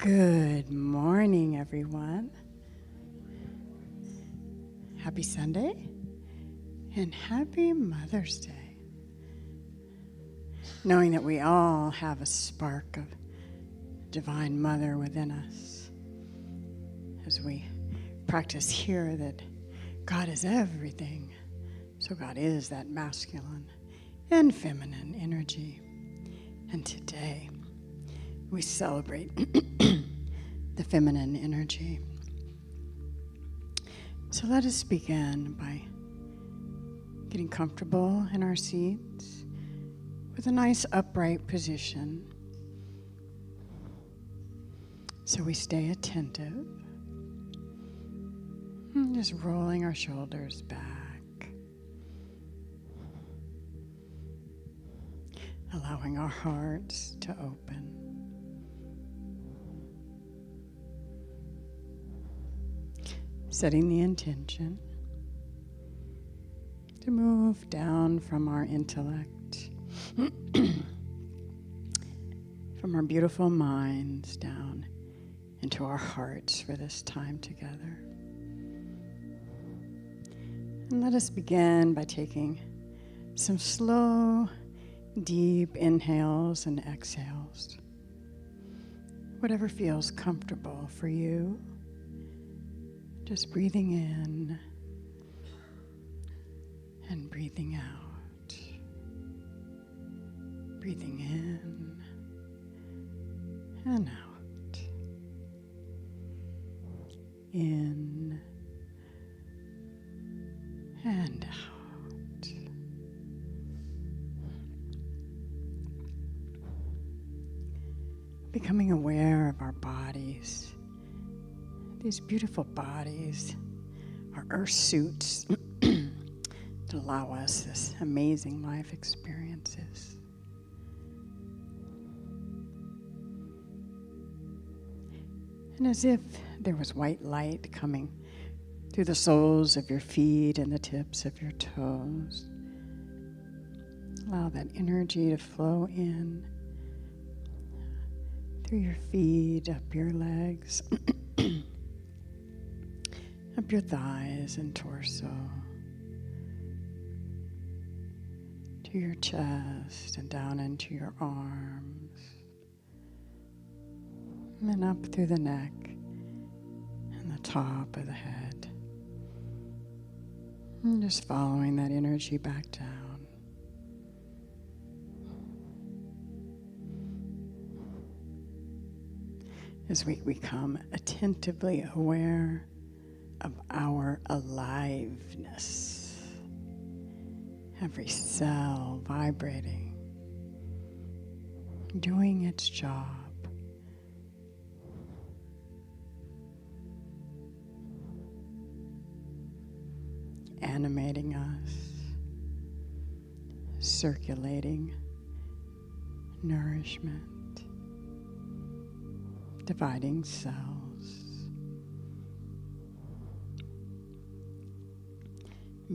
Good morning, everyone. Happy Sunday and happy Mother's Day. Knowing that we all have a spark of Divine Mother within us as we practice here that God is everything. So God is that masculine and feminine energy. And today we celebrate the feminine energy. So let us begin by getting comfortable in our seats with a nice upright position. So we stay attentive, and just rolling our shoulders back, allowing our hearts to open. Setting the intention to move down from our intellect, from our beautiful minds down into our hearts for this time together. And let us begin by taking some slow, deep inhales and exhales. Whatever feels comfortable for you. Just breathing in and breathing out. Breathing in and out. In and out. Becoming aware of our bodies. These beautiful bodies are earth suits to allow us this amazing life experiences. And as if there was white light coming through the soles of your feet and the tips of your toes, allow that energy to flow in through your feet, up your legs, up your thighs and torso, to your chest and down into your arms, and then up through the neck and the top of the head. And just following that energy back down. As we become attentively aware of our aliveness, every cell vibrating, doing its job. Animating us, circulating nourishment, dividing cells.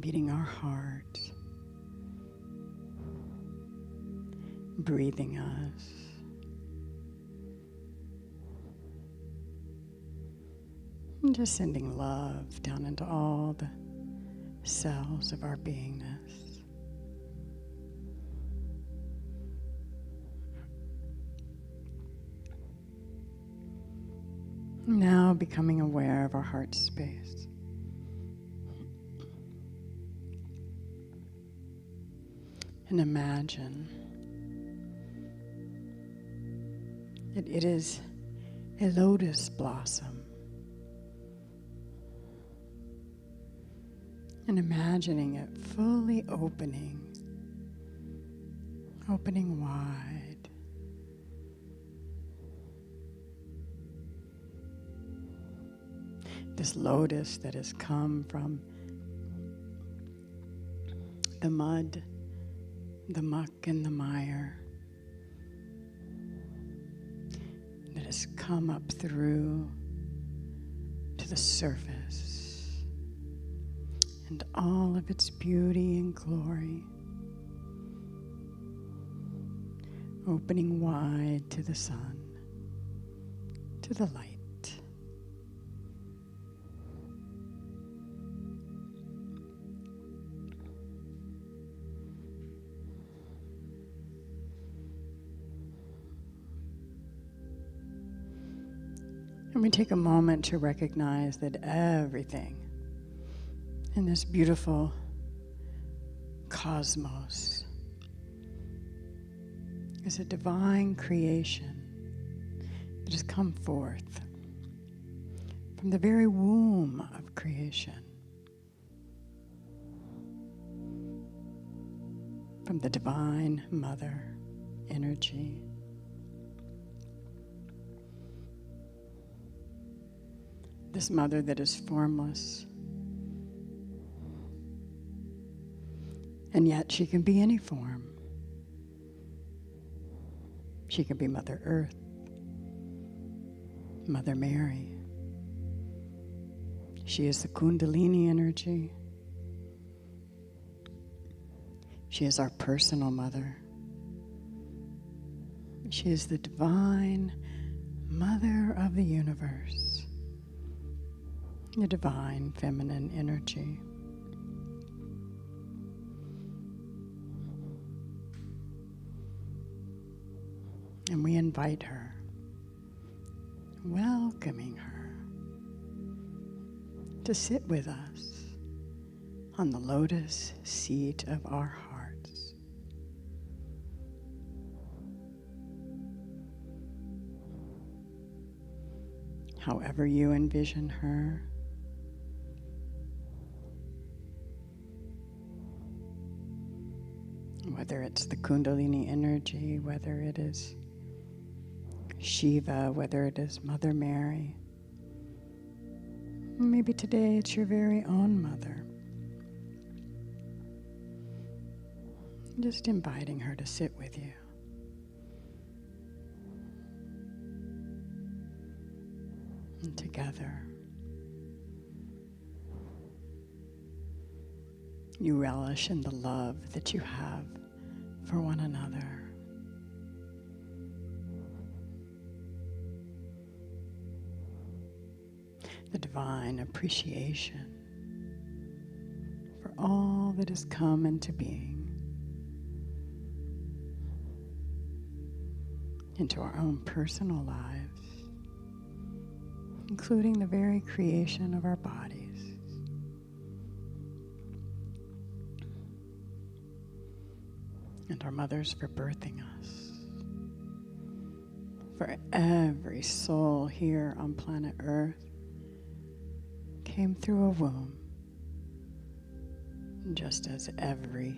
Beating our heart, breathing us, and just sending love down into all the cells of our beingness. Now becoming aware of our heart space. And imagine that it is a lotus blossom. And imagining it fully opening wide. This lotus that has come from the mud, the muck and the mire, that has come up through to the surface, and all of its beauty and glory, opening wide to the sun, to to the light. And we take a moment to recognize that everything in this beautiful cosmos is a divine creation that has come forth from the very womb of creation, from the divine mother energy. This mother that is formless, and yet she can be any form. She can be Mother Earth, Mother Mary. She is the Kundalini energy. She is our personal mother. She is the divine mother of the universe, the divine feminine energy. And we invite her, welcoming her to sit with us on the lotus seat of our hearts. However you envision her, whether it's the Kundalini energy, whether it is Shiva, whether it is Mother Mary. Maybe today it's your very own mother. Just inviting her to sit with you. And together, you relish in the love that you have for one another. The divine appreciation for all that has come into being, into our own personal lives, including the very creation of our bodies. And our mothers for birthing us. For every soul here on planet Earth came through a womb, just as every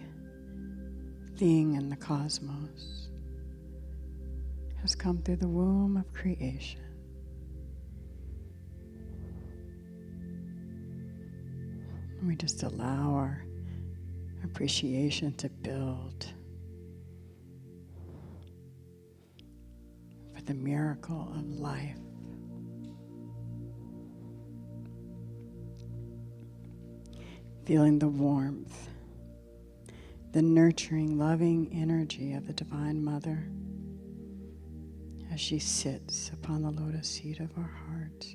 thing in the cosmos has come through the womb of creation. And we just allow our appreciation to build for the miracle of life. Feeling the warmth, the nurturing, loving energy of the Divine Mother as she sits upon the lotus seat of our heart.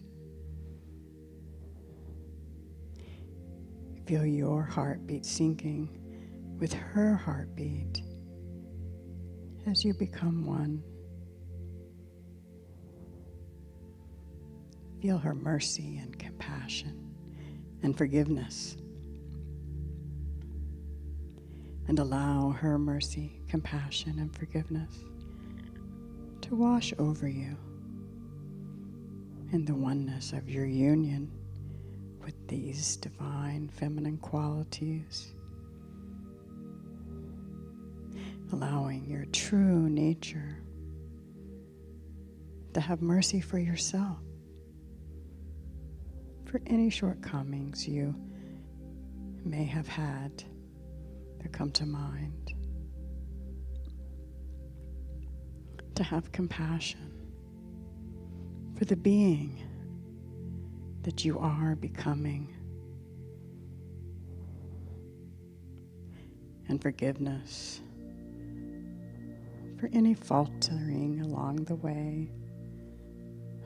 Feel your heartbeat syncing with her heartbeat as you become one. Feel her mercy and compassion and forgiveness. And allow her mercy, compassion, and forgiveness to wash over you in the oneness of your union with these divine feminine qualities, allowing your true nature to have mercy for yourself, for any shortcomings you may have had that come to mind, to have compassion for the being that you are becoming, and forgiveness for any faltering along the way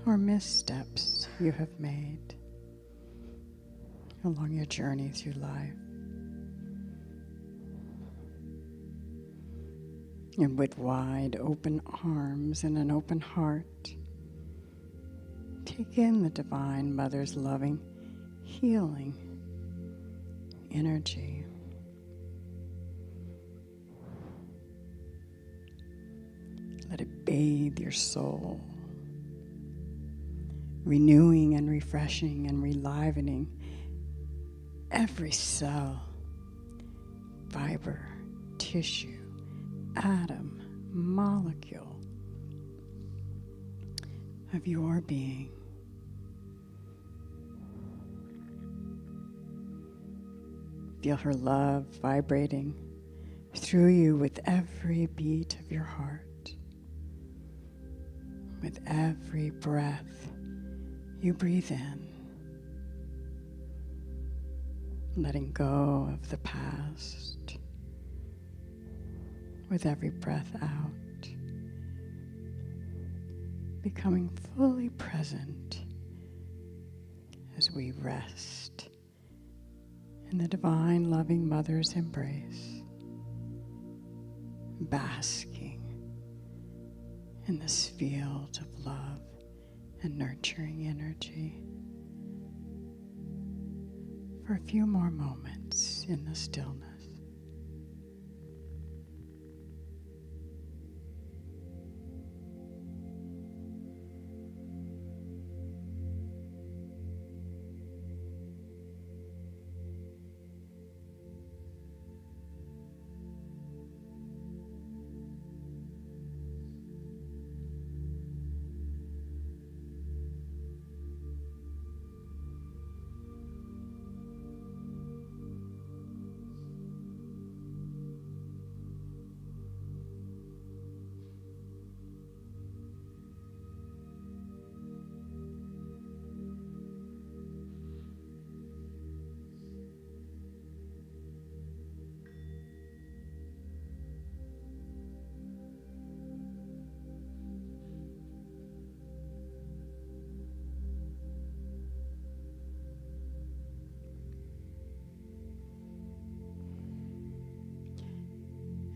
or missteps you have made along your journey through life. And with wide open arms and an open heart, take in the Divine Mother's loving, healing energy. Let it bathe your soul, renewing and refreshing and relivening every cell, fiber, tissue, atom, molecule of your being. Feel her love vibrating through you with every beat of your heart, with every breath you breathe in, letting go of the past with every breath out, becoming fully present as we rest in the Divine Loving Mother's embrace, basking in this field of love and nurturing energy for a few more moments in the stillness.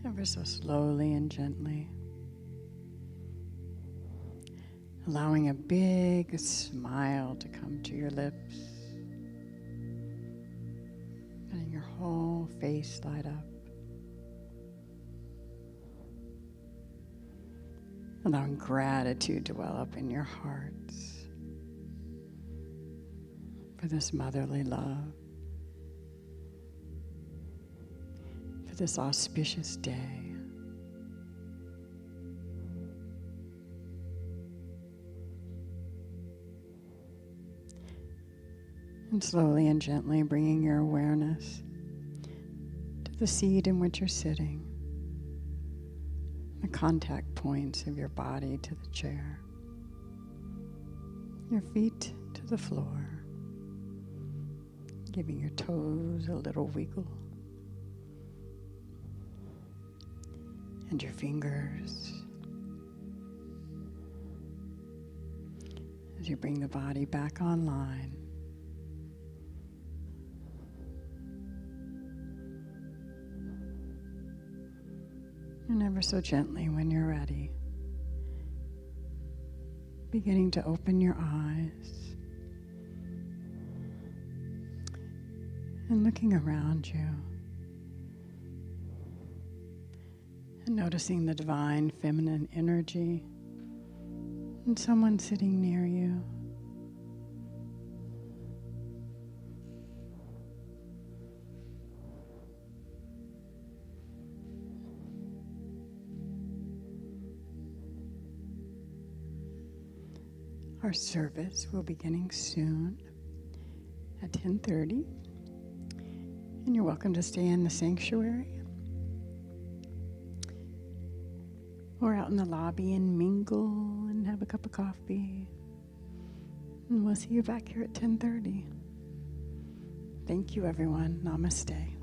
Ever so slowly and gently, allowing a big smile to come to your lips, letting your whole face light up, allowing gratitude to well up in your hearts for this motherly love, this auspicious day. And slowly and gently bringing your awareness to the seat in which you're sitting, the contact points of your body to the chair, your feet to the floor, giving your toes a little wiggle, and your fingers as you bring the body back online. And ever so gently, when you're ready, beginning to open your eyes and looking around you. And noticing the divine feminine energy and someone sitting near you. Our service will be beginning soon at 10:30, and you're welcome to stay in the sanctuary or out in the lobby and mingle and have a cup of coffee. And we'll see you back here at 10:30. Thank you, everyone. Namaste.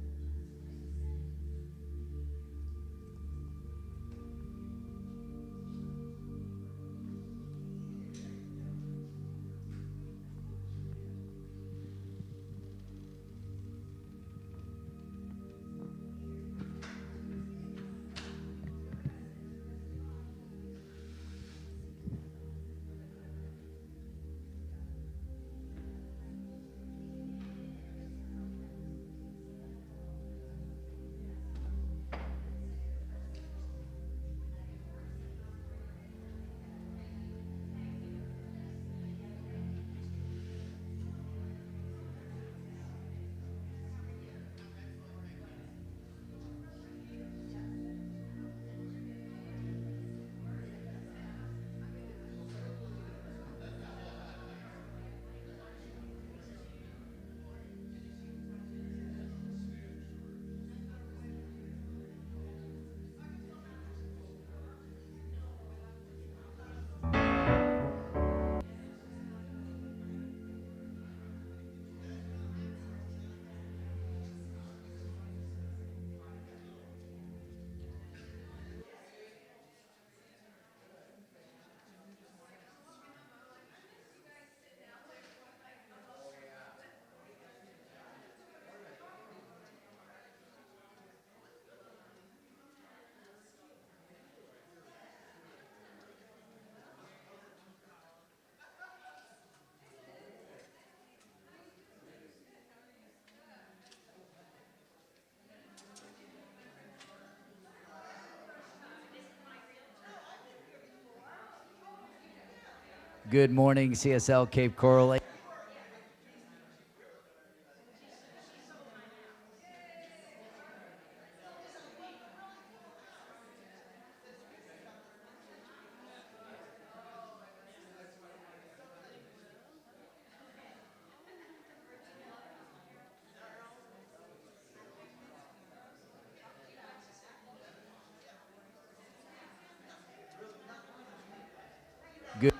Good morning, CSL Cape Coral. Good.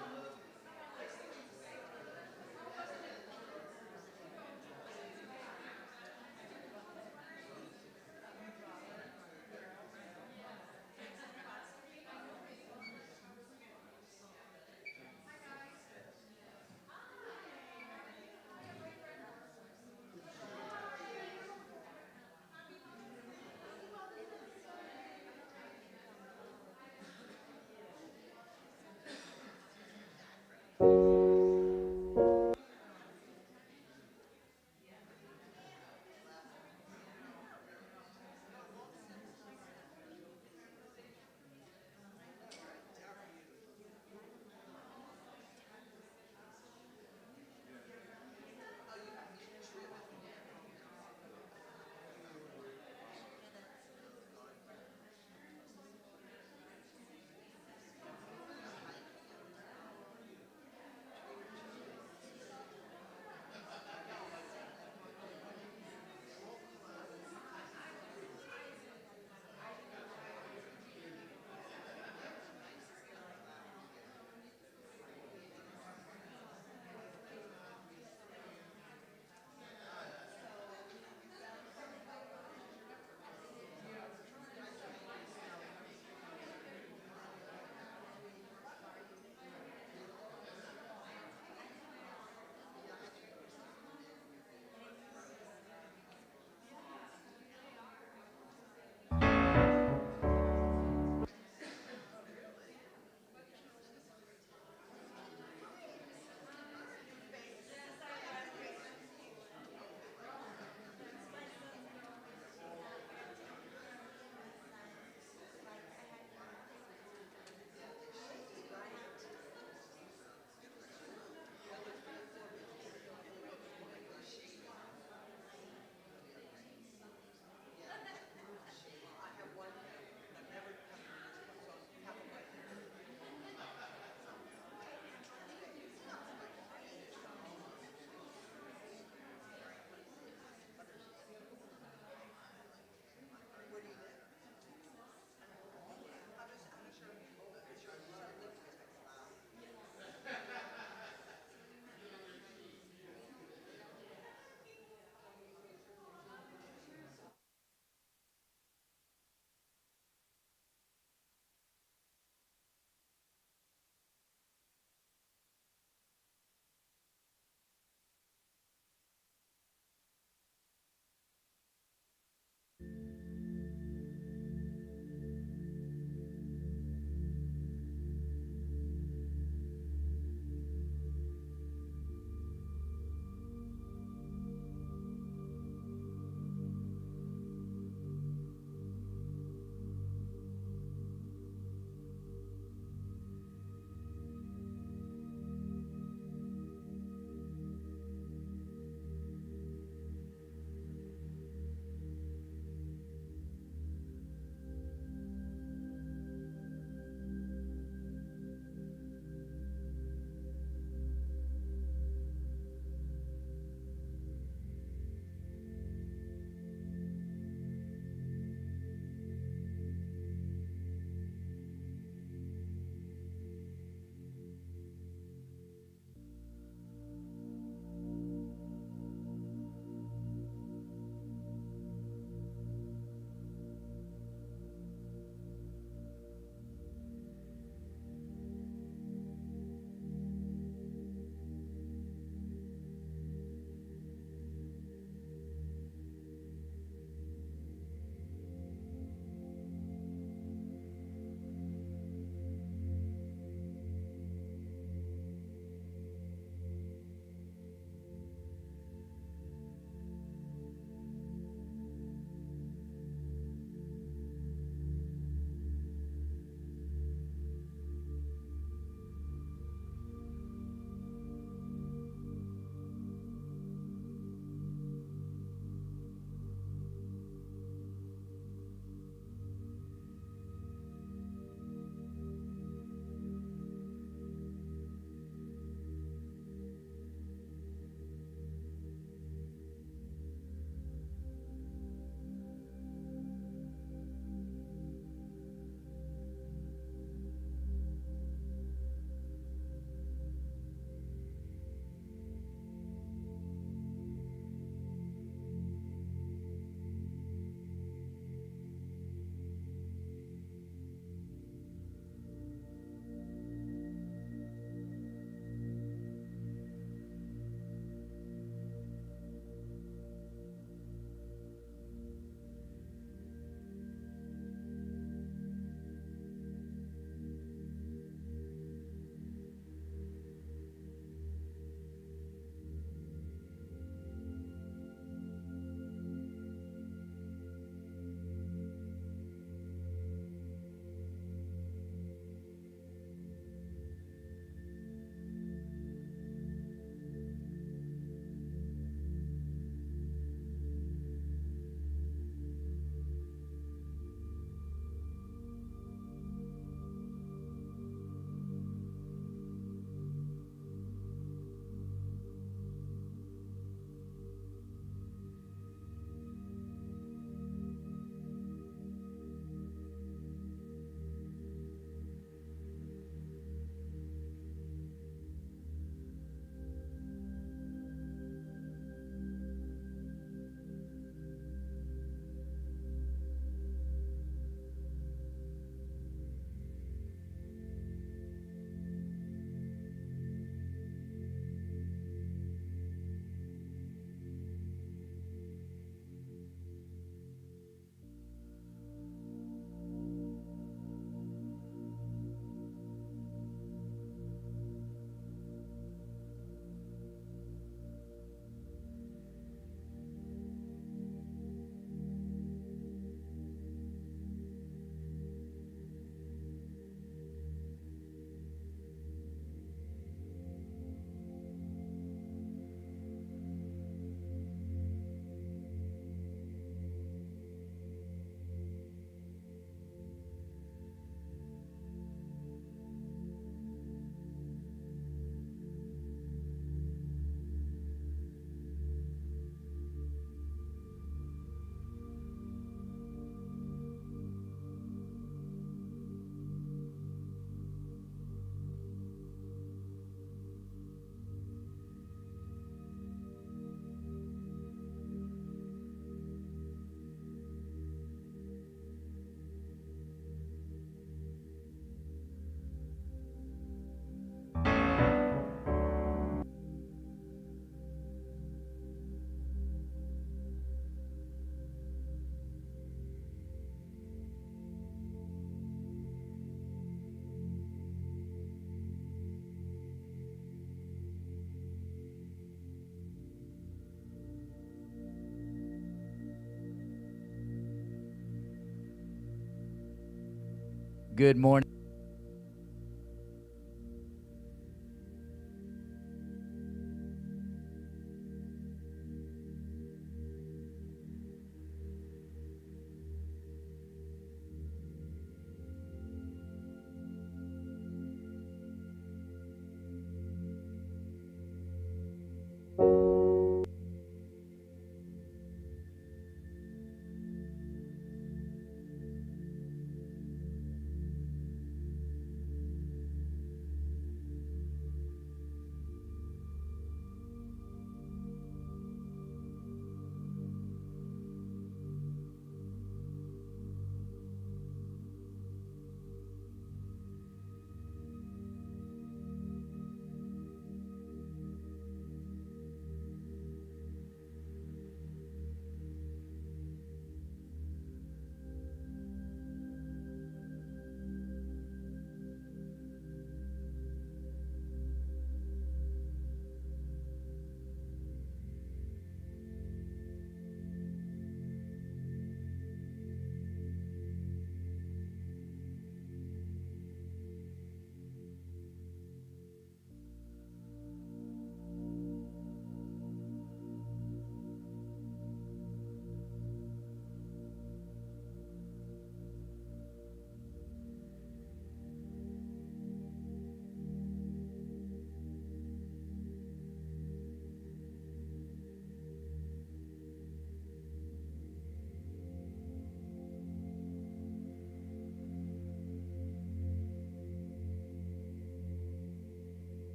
Good morning.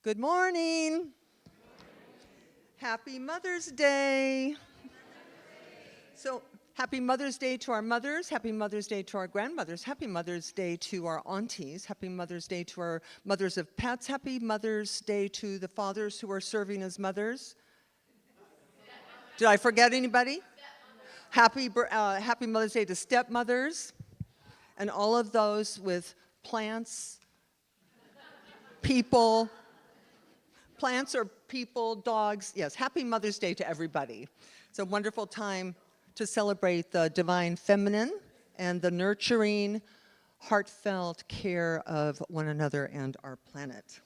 Good morning. Happy Mother's Day. So happy Mother's Day to our mothers. Happy Mother's Day to our grandmothers. Happy Mother's Day to our aunties. Happy Mother's Day to our mothers of pets. Happy Mother's Day to the fathers who are serving as mothers. Did I forget anybody? Happy Mother's Day to stepmothers and all of those with plants, people, plants or people, dogs. Yes, happy Mother's Day to everybody. It's a wonderful time to celebrate the divine feminine and the nurturing, heartfelt care of one another and our planet.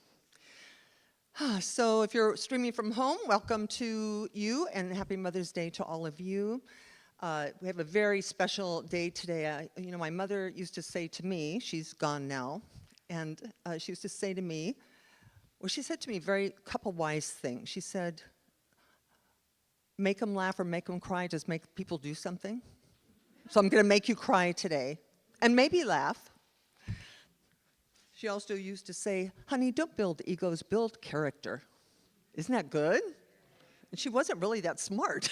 So if you're streaming from home, welcome to you and happy Mother's Day to all of you. We have a very special day today. My mother used to say to me, she's gone now, and she used to say to me, well, she said to me a couple wise things. She said, make them laugh or make them cry, just make people do something. So I'm going to make you cry today, and maybe laugh. She also used to say, honey, don't build egos, build character. Isn't that good? And she wasn't really that smart,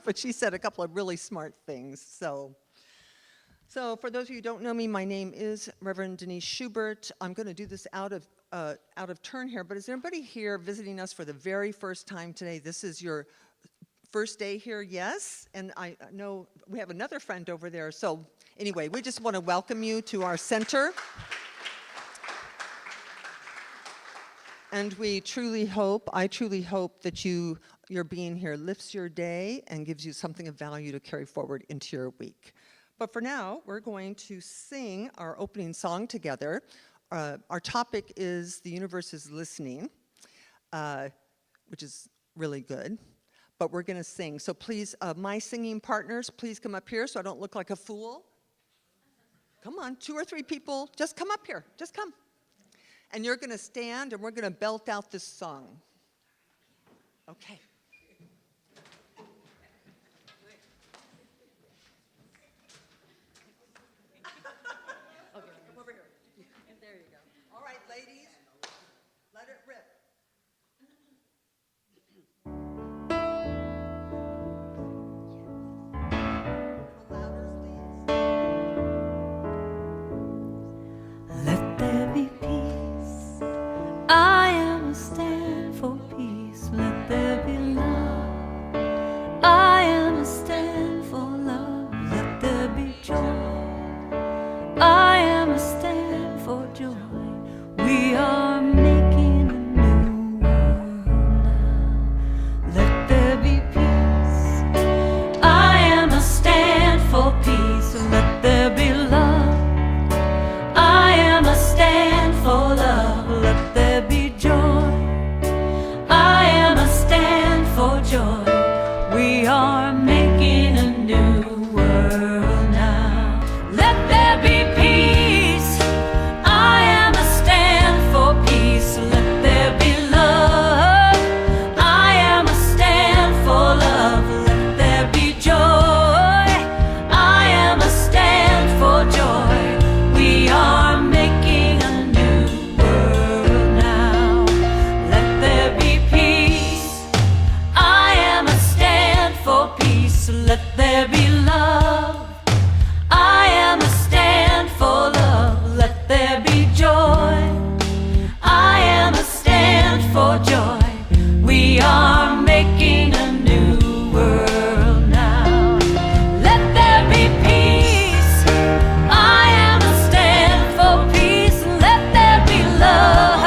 but she said a couple of really smart things. So for those of you who don't know me, my name is Reverend Denise Schubert. I'm going to do this out of turn here, but is there anybody here visiting us for the very first time today? This is your first day here, yes? And I know we have another friend over there. So anyway, we just want to welcome you to our center. And I truly hope that your being here lifts your day and gives you something of value to carry forward into your week. But for now, we're going to sing our opening song together. Our topic is The Universe is Listening, which is really good. But we're going to sing. So please, my singing partners, please come up here so I don't look like a fool. Come on, 2 or 3 people, just come up here. Just come. And you're going to stand, and we're going to belt out this song. Okay. Okay, come over here. There you go. All right, ladies, let it rip. Let there be peace. I am a stand for peace. Let there be love. I am a stand for love. Let there be joy. I am a stand for joy. We are making a new world now. Let there be peace. I am a stand for peace. Let there be love. I am a stand for love. Let there be joy. I am a stand for joy. We are making a new world now. Let there be peace. I am a stand for peace. Let there be love. I am a stand for love. Let there be joy. I am a stand for joy. We are making a new world now. Let there be peace. I am a stand for peace. Let there be love. I am a stand for love. Let there be joy. I am a stand for joy. We are making a new world now. Let there be peace. I am a stand for peace. Let there be love.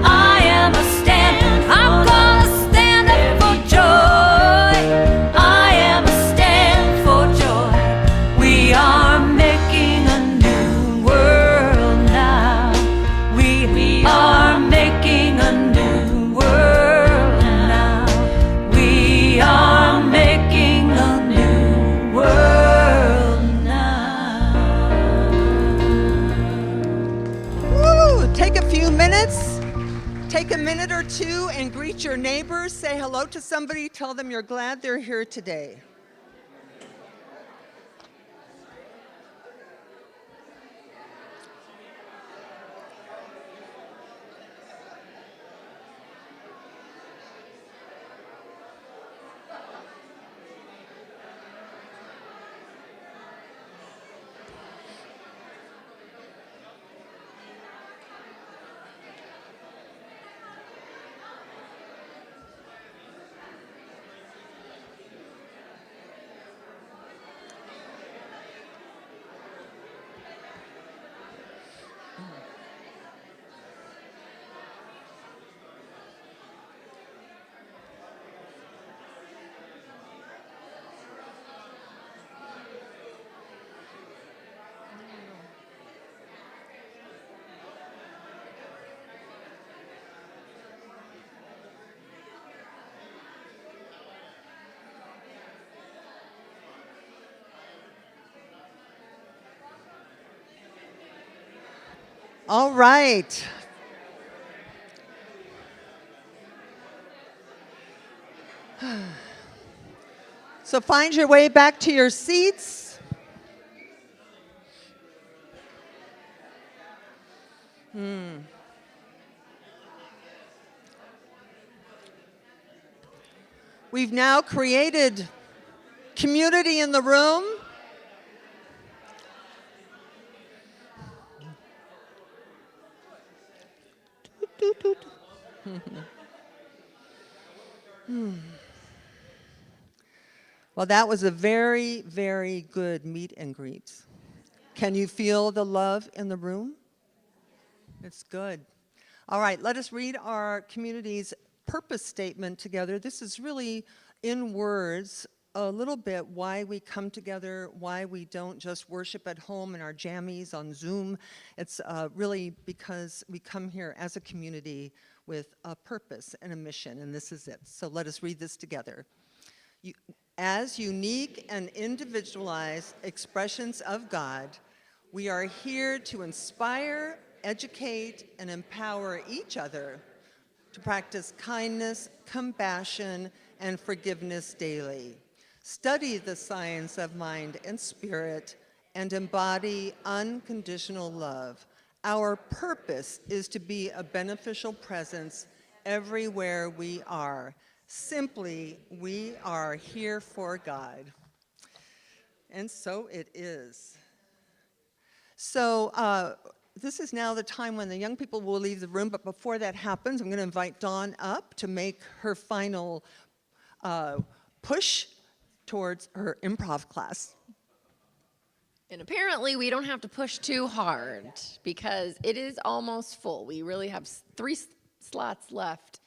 I am a stand. I'm gonna stand up for joy. I am a stand for joy. We are making a new world now. We are making a new world now. We are making a new world now. Woo! Take a few minutes. Take a minute or two and greet your neighbors. Say hello to somebody. Tell them you're glad they're here today. All right. So find your way back to your seats. We've now created community in the room. Well, that was a very, very good meet and greet. Can you feel the love in the room? It's good. All right, let us read our community's purpose statement together. This is really, in words, a little bit why we come together, why we don't just worship at home in our jammies on Zoom. It's really because we come here as a community with a purpose and a mission, and this is it. So let us read this together. As unique and individualized expressions of God, we are here to inspire, educate, and empower each other to practice kindness, compassion, and forgiveness daily. Study the science of mind and spirit, and embody unconditional love. Our purpose is to be a beneficial presence everywhere we are. Simply, we are here for God. And so it is. So this is now the time when the young people will leave the room, but before that happens, I'm going to invite Dawn up to make her final push towards her improv class. And apparently we don't have to push too hard because it is almost full. We really have 3 slots left.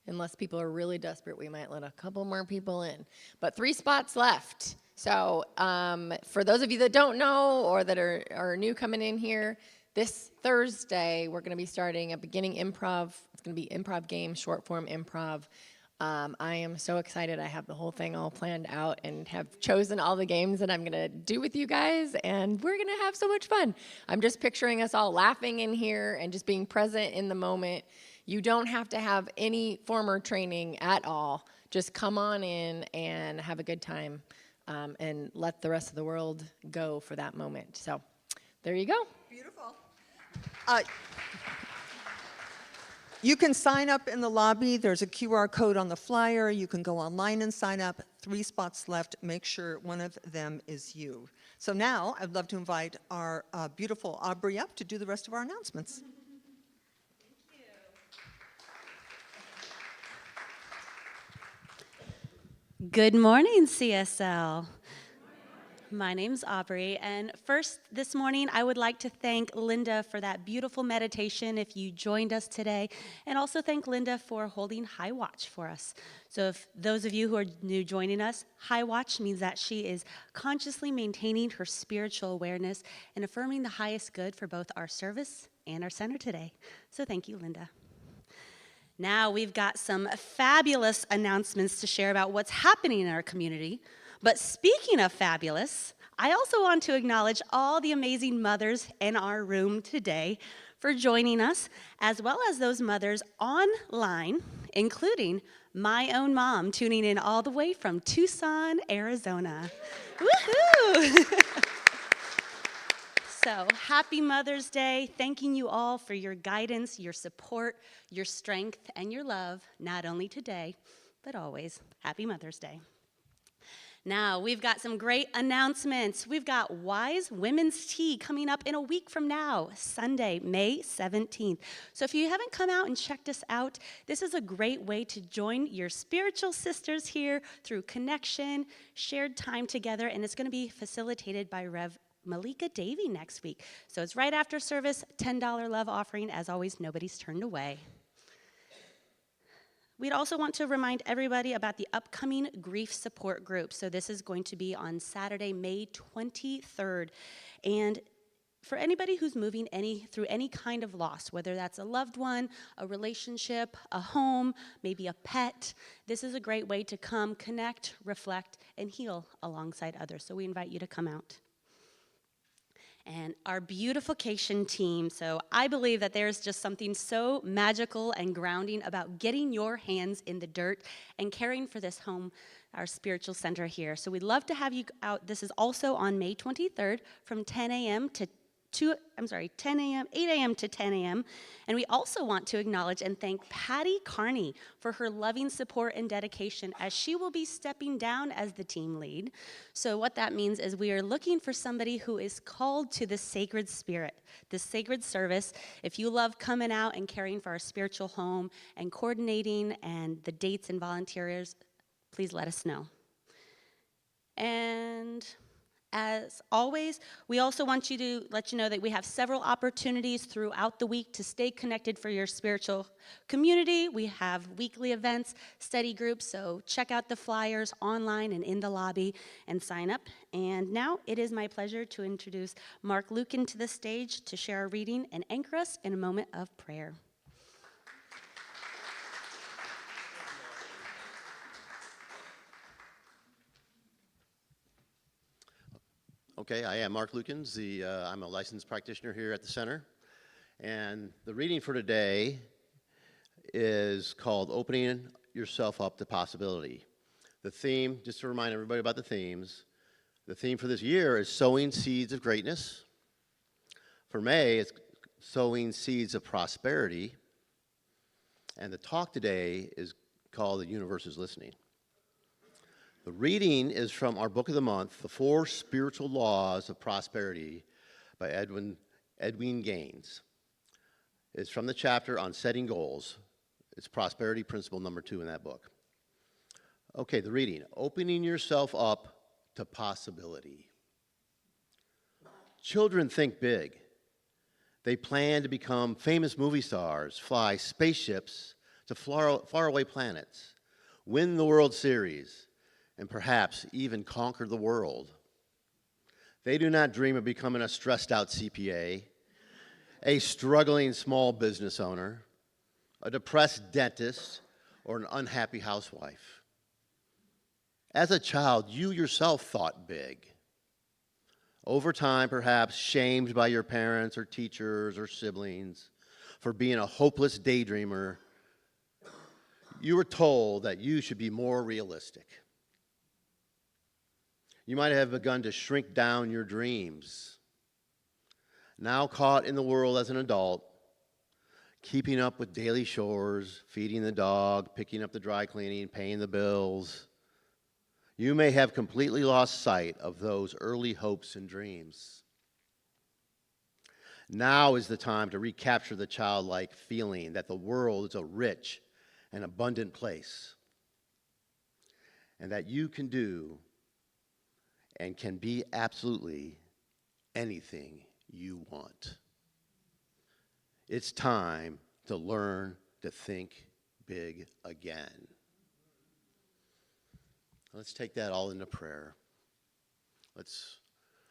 Unless people are really desperate, we might let a couple more people in. But 3 spots left. So for those of you that don't know or that are new coming in here, this Thursday we're going to be starting a beginning improv. It's going to be improv game, short form improv. I am so excited. I have the whole thing all planned out and have chosen all the games that I'm going to do with you guys, and we're going to have so much fun. I'm just picturing us all laughing in here and just being present in the moment. You don't have to have any former training at all. Just come on in and have a good time and let the rest of the world go for that moment. So there you go. Beautiful. You can sign up in the lobby. There's a QR code on the flyer. You can go online and sign up. 3 spots left. Make sure one of them is you. So now I'd love to invite our beautiful Aubrey up to do the rest of our announcements. Good morning, CSL. My name's Aubrey, and first this morning I would like to thank Linda for that beautiful meditation if you joined us today, and also thank Linda for holding High Watch for us. So if those of you who are new joining us, High Watch means that she is consciously maintaining her spiritual awareness and affirming the highest good for both our service and our center today. So thank you, Linda. Now we've got some fabulous announcements to share about what's happening in our community. But speaking of fabulous, I also want to acknowledge all the amazing mothers in our room today for joining us, as well as those mothers online, including my own mom tuning in all the way from Tucson, Arizona. Woohoo! So, happy Mother's Day. Thanking you all for your guidance, your support, your strength, and your love, not only today, but always. Happy Mother's Day. Now, we've got some great announcements. We've got Wise Women's Tea coming up in a week from now, Sunday, May 17th. So if you haven't come out and checked us out, this is a great way to join your spiritual sisters here through connection, shared time together, and it's going to be facilitated by Rev. Malika Davey next week. So it's right after service, $10 love offering. As always, nobody's turned away. We'd also want to remind everybody about the upcoming grief support group. So this is going to be on Saturday, May 23rd. And for anybody who's moving through any kind of loss, whether that's a loved one, a relationship, a home, maybe a pet, this is a great way to come connect, reflect, and heal alongside others. So we invite you to come out. And our beautification team. So I believe that there's just something so magical and grounding about getting your hands in the dirt and caring for this home, our spiritual center here. So we'd love to have you out. This is also on May 23rd from 10 a.m. to 10 a.m., 8 a.m. to 10 a.m. And we also want to acknowledge and thank Patty Carney for her loving support and dedication as she will be stepping down as the team lead. So what that means is we are looking for somebody who is called to the sacred spirit, the sacred service. If you love coming out and caring for our spiritual home and coordinating and the dates and volunteers, please let us know. And as always, we also want you to let you know that we have several opportunities throughout the week to stay connected for your spiritual community. We have weekly events, study groups, so check out the flyers online and in the lobby and sign up. And now it is my pleasure to introduce Mark Lukin to the stage to share a reading and anchor us in a moment of prayer. Okay, I am Mark Lukens. I'm a licensed practitioner here at the center. And the reading for today is called Opening Yourself Up to Possibility. The theme, just to remind everybody about the themes, the theme for this year is Sowing Seeds of Greatness. For May, it's Sowing Seeds of Prosperity. And the talk today is called The Universe is Listening. The reading is from our book of the month, The 4 Spiritual Laws of Prosperity by Edwin Gaines. It's from the chapter on setting goals. It's prosperity principle number 2 in that book. Okay, the reading. Opening yourself up to possibility. Children think big. They plan to become famous movie stars, fly spaceships to faraway planets, win the World Series, and perhaps even conquer the world. They do not dream of becoming a stressed-out CPA, a struggling small business owner, a depressed dentist, or an unhappy housewife. As a child, you yourself thought big. Over time, perhaps shamed by your parents or teachers or siblings for being a hopeless daydreamer, you were told that you should be more realistic. You might have begun to shrink down your dreams. Now caught in the world as an adult, keeping up with daily chores, feeding the dog, picking up the dry cleaning, paying the bills, you may have completely lost sight of those early hopes and dreams. Now is the time to recapture the childlike feeling that the world is a rich and abundant place, and that you can do and can be absolutely anything you want. It's time to learn to think big again. Let's take that all into prayer. Let's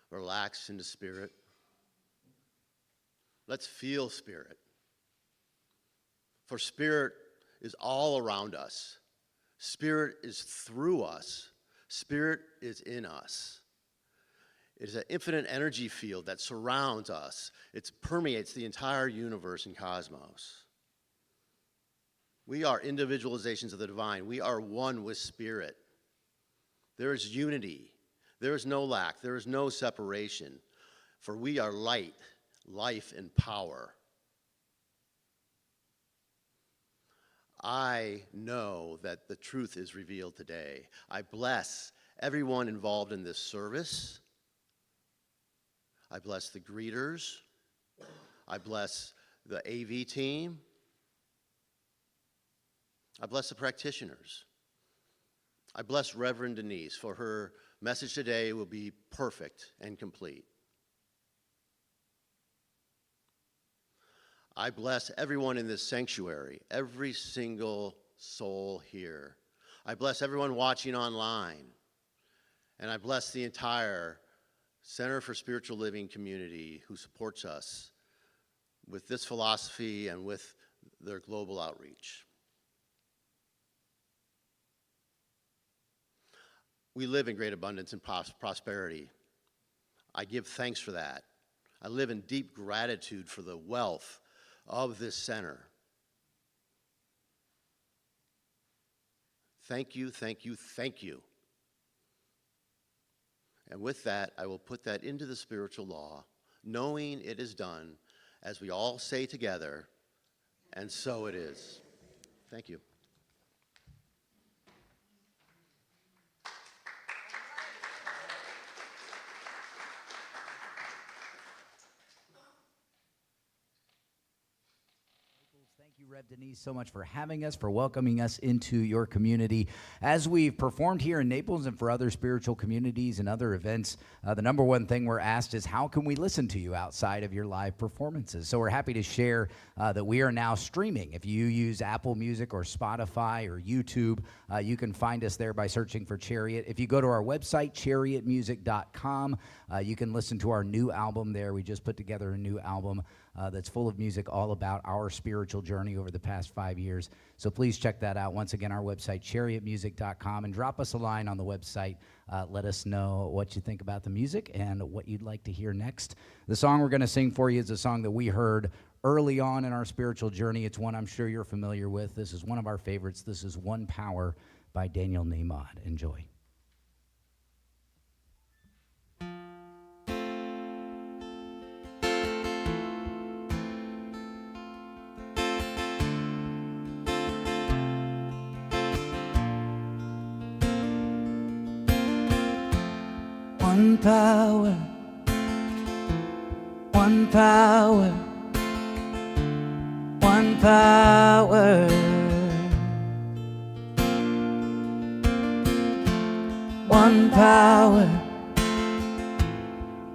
relax into spirit. Let's feel spirit. For spirit is all around us. Spirit is through us. Spirit is in us. It is an infinite energy field that surrounds us. It permeates the entire universe and cosmos. We are individualizations of the divine. We are one with spirit. There is unity. There is no lack. There is no separation. For we are light, life, and power. I know that the truth is revealed today. I bless everyone involved in this service. I bless the greeters. I bless the AV team. I bless the practitioners. I bless Reverend Denise, for her message today will be perfect and complete. I bless everyone in this sanctuary, every single soul here. I bless everyone watching online. And I bless the entire Center for Spiritual Living community who supports us with this philosophy and with their global outreach. We live in great abundance and prosperity. I give thanks for that. I live in deep gratitude for the wealth of this center. Thank you, thank you, thank you. And with that, I will put that into the spiritual law knowing it is done, as we all say together, and so it is. Thank you. Thank you, Rev Denise, so much for having us, for welcoming us into your community. As we've performed here in Naples and for other spiritual communities and other events, the number one thing we're asked is, how can we listen to you outside of your live performances? So we're happy to share that we are now streaming. If you use Apple Music or Spotify or YouTube, you can find us there by searching for Chariot. If you go to our website, chariotmusic.com, you can listen to our new album there. We just put together a new album that's full of music all about our spiritual journey over the past 5 years. So please check that out. Once again, our website, chariotmusic.com, and drop us a line on the website. Let us know what you think about the music and what you'd like to hear next. The song we're going to sing for you is a song that we heard early on in our spiritual journey. It's one I'm sure you're familiar with. This is one of our favorites. This is One Power by Daniel Nahmod. Enjoy. One power, one power, one power. One power,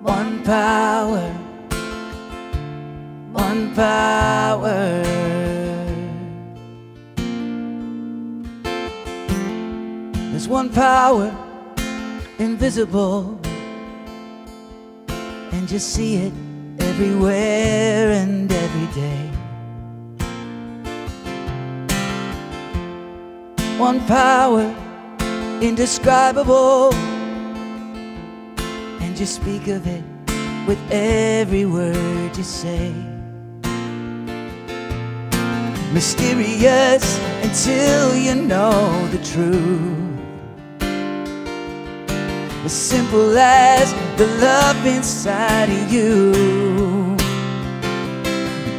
one power, one power. There's one power, invisible, and you see it everywhere and every day. One power, indescribable, and you speak of it with every word you say. Mysterious until you know the truth. As simple as the love inside of you.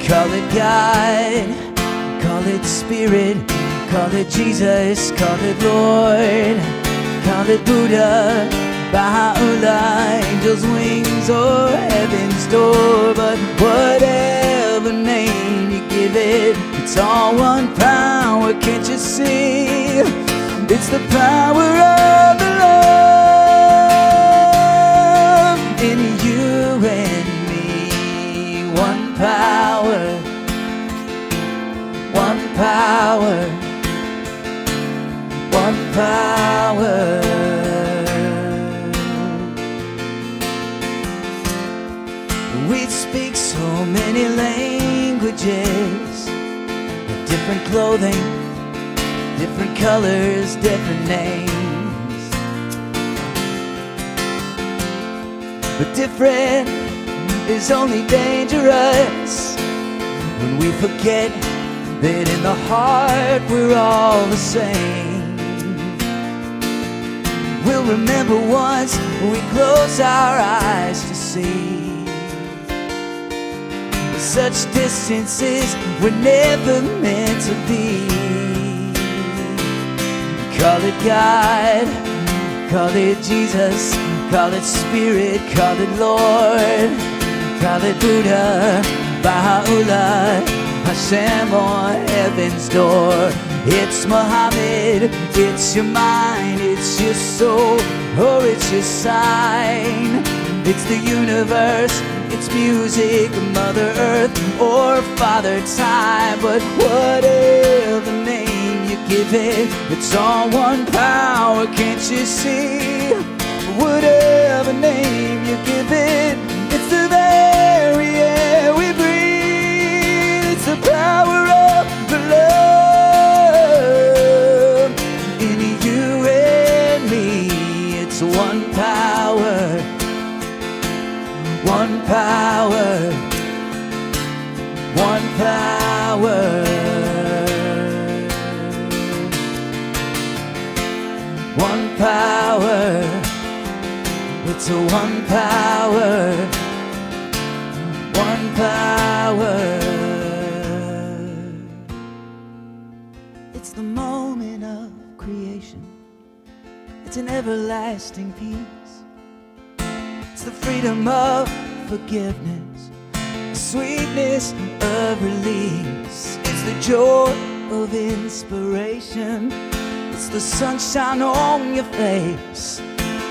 Call it God, call it Spirit, call it Jesus, call it Lord, call it Buddha, Baha'u'llah, angels' wings or heaven's door. But whatever name you give it, it's all one power, can't you see? It's the power of the love in you and me. One power, one power, one power. We speak so many languages, different clothing, different colors, different names. But different is only dangerous when we forget that in the heart we're all the same. We'll remember once we close our eyes to see. Such distances were never meant to be. Call it God, call it Jesus, call it Spirit, call it Lord, call it Buddha, Baha'u'llah, Hashem or heaven's door. It's Muhammad, it's your mind, it's your soul, or it's your sign. It's the universe, it's music, Mother Earth, or Father Time. But whatever name you give it, it's all one power, can't you see? Whatever name you give it, it's the very air we breathe. It's the power of the love in you and me. It's one power, one power, one power, one power. It's a one power, power. It's the moment of creation. It's an everlasting peace. It's the freedom of forgiveness, the sweetness of release. It's the joy of inspiration. It's the sunshine on your face.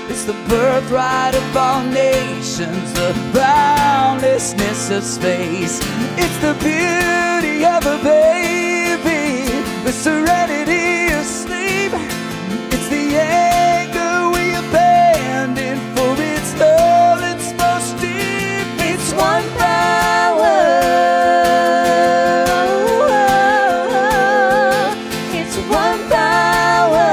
It's the birthright of all nations, the boundlessness of space. It's the beauty of a baby, the serenity of sleep. It's the anger we abandon, for its love it's most deep. It's one power. It's one power.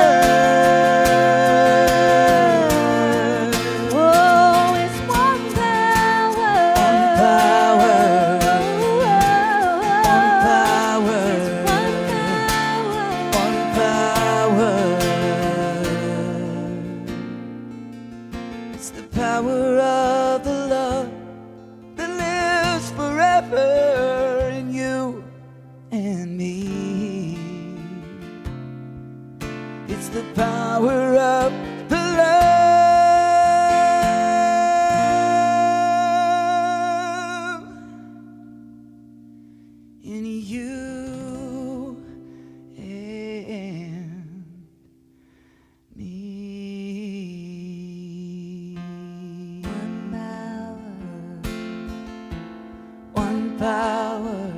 Oh, it's one power. One power. One power. One power. It's the power of the love that lives forever in you and me. It's the power of the love in you and me. One power.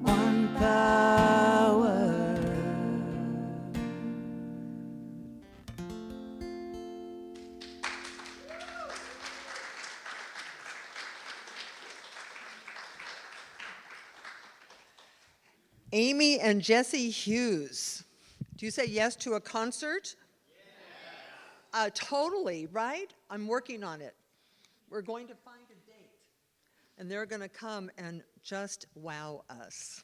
One power. Amy and Jesse Hughes. Do you say yes to a concert? Totally, right? I'm working on it. We're going to find a date, and they're going to come and just wow us.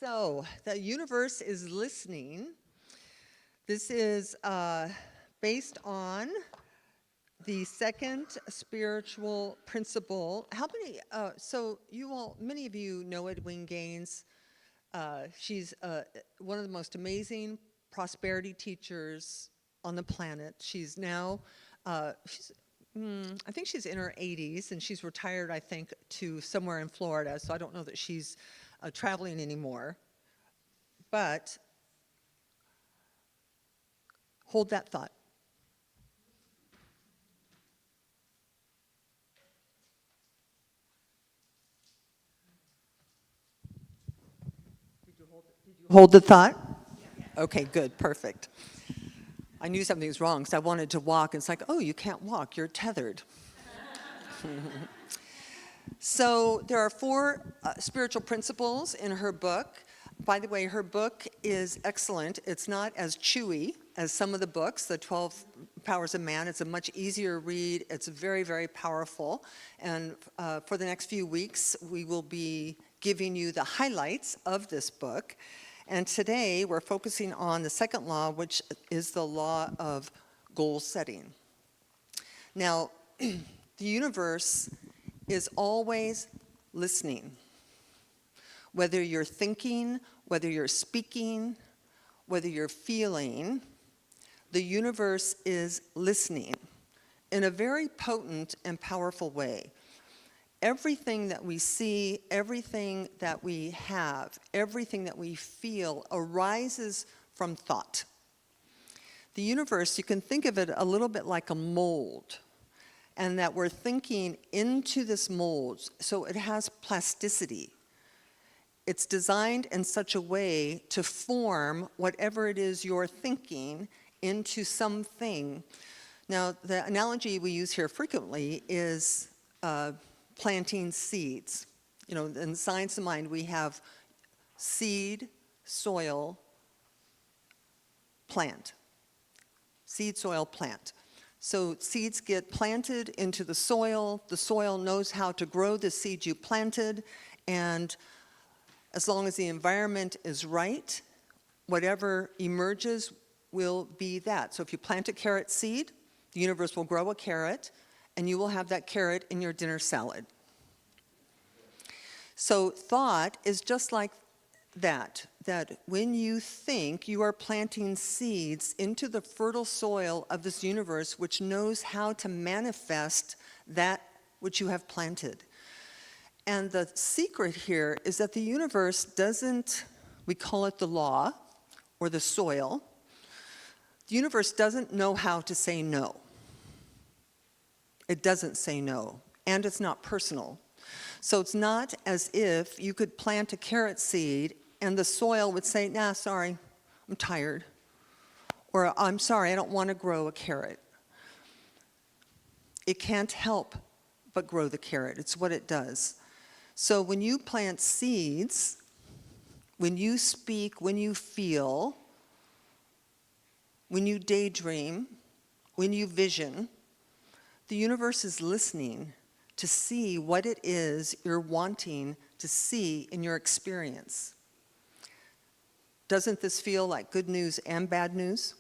So, the universe is listening. This is based on the second spiritual principle. How many, so you all, many of you know Edwene Gaines. She's one of the most amazing prosperity teachers on the planet. She's now, I think she's in her 80s, and she's retired, I think, to somewhere in Florida, so I don't know that she's traveling anymore. But hold that thought. Hold the thought? Okay, good, perfect. I knew something was wrong, so I wanted to walk, and it's like, oh, you can't walk, you're tethered. So there are 4 spiritual principles in her book. By the way, her book is excellent. It's not as chewy as some of the books, the 12 Powers of Man. It's a much easier read. It's very, very powerful. And for the next few weeks, we will be giving you the highlights of this book. And today, we're focusing on the second law, which is the law of goal setting. Now, the universe is always listening. Whether you're thinking, whether you're speaking, whether you're feeling, the universe is listening in a very potent and powerful way. Everything that we see, everything that we have, everything that we feel arises from thought. The universe, you can think of it a little bit like a mold, and that we're thinking into this mold, so it has plasticity. It's designed in such a way to form whatever it is you're thinking into something. Now, the analogy we use here frequently is planting seeds. You know, in Science of Mind, we have seed, soil, plant. Seed, soil, plant. So seeds get planted into the soil knows how to grow the seed you planted, and as long as the environment is right, whatever emerges will be that. So if you plant a carrot seed, the universe will grow a carrot, and you will have that carrot in your dinner salad. So thought is just like that when you think, you are planting seeds into the fertile soil of this universe, which knows how to manifest that which you have planted. And the secret here is that the universe doesn't, we call it the law or the soil, the universe doesn't know how to say no. It doesn't say no, and it's not personal. So it's not as if you could plant a carrot seed and the soil would say, nah, sorry, I'm tired. Or I'm sorry, I don't want to grow a carrot. It can't help but grow the carrot. It's what it does. So when you plant seeds, when you speak, when you feel, when you daydream, when you vision, the universe is listening to see what it is you're wanting to see in your experience. Doesn't this feel like good news and bad news?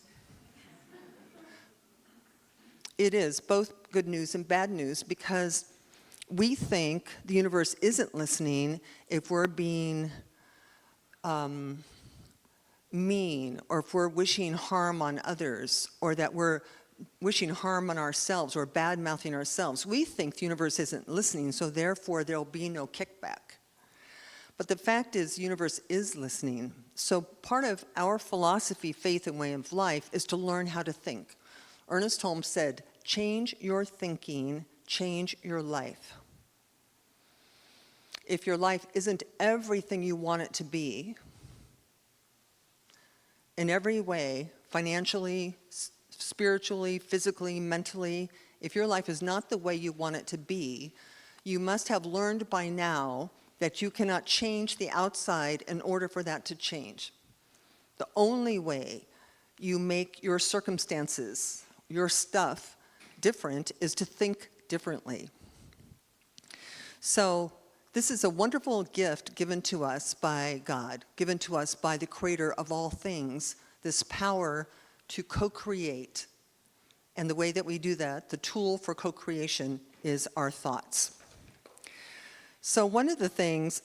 It is both good news and bad news, because we think the universe isn't listening if we're being mean, or if we're wishing harm on others, or that we're wishing harm on ourselves or bad-mouthing ourselves. We think the universe isn't listening, so therefore there'll be no kickback. But the fact is, the universe is listening. So part of our philosophy, faith, and way of life is to learn how to think. Ernest Holmes said, change your thinking, change your life. If your life isn't everything you want it to be, in every way, financially, spiritually, physically, mentally, if your life is not the way you want it to be, you must have learned by now that you cannot change the outside in order for that to change. The only way you make your circumstances, your stuff, different is to think differently. So this is a wonderful gift given to us by God, given to us by the Creator of all things, this power to co-create. And the way that we do that, the tool for co-creation, is our thoughts. So one of the things,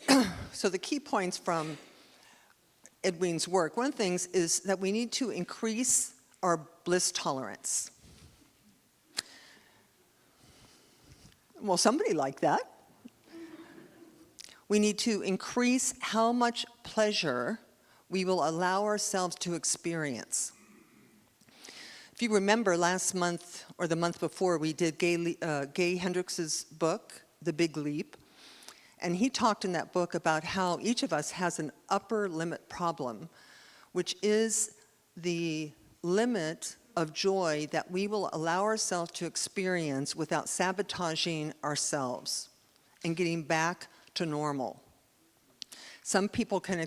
so the key points from Edwin's work, one of the things is that we need to increase our bliss tolerance. Well, somebody liked that. We need to increase how much pleasure we will allow ourselves to experience. If you remember last month or the month before, we did Gay Hendricks' book, The Big Leap. And he talked in that book about how each of us has an upper limit problem, which is the limit of joy that we will allow ourselves to experience without sabotaging ourselves and getting back to normal. Some people can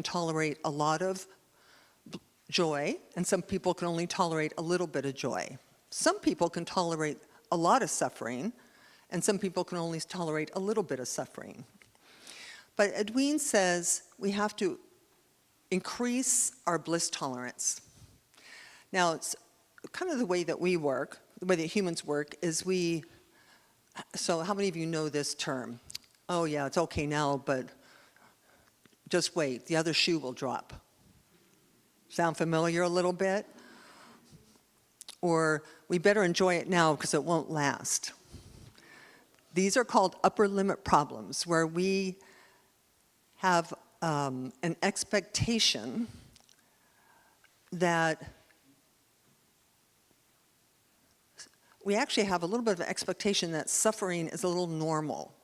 tolerate a lot of joy, and some people can only tolerate a little bit of joy. Some people can tolerate a lot of suffering, and some people can only tolerate a little bit of suffering. But Edwin says we have to increase our bliss tolerance. Now, it's kind of the way that we work, the way that humans work, is so how many of you know this term? Oh yeah, it's okay now, but just wait, the other shoe will drop. Sound familiar a little bit? Or we better enjoy it now because it won't last. These are called upper limit problems, where we have an expectation that we actually have a little bit of an expectation that suffering is a little normal,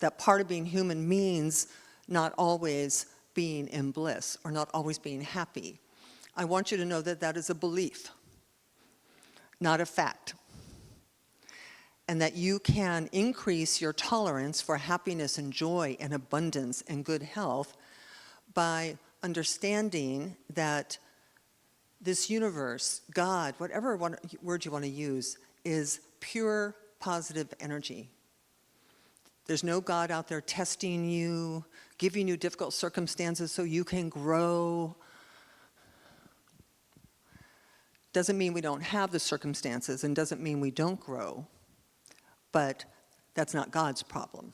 that part of being human means not always being in bliss or not always being happy. I want you to know that that is a belief, not a fact. And that you can increase your tolerance for happiness and joy and abundance and good health by understanding that this universe, God, whatever word you want to use, is pure positive energy. There's no God out there testing you, giving you difficult circumstances so you can grow. Doesn't mean we don't have the circumstances and doesn't mean we don't grow, but that's not God's problem.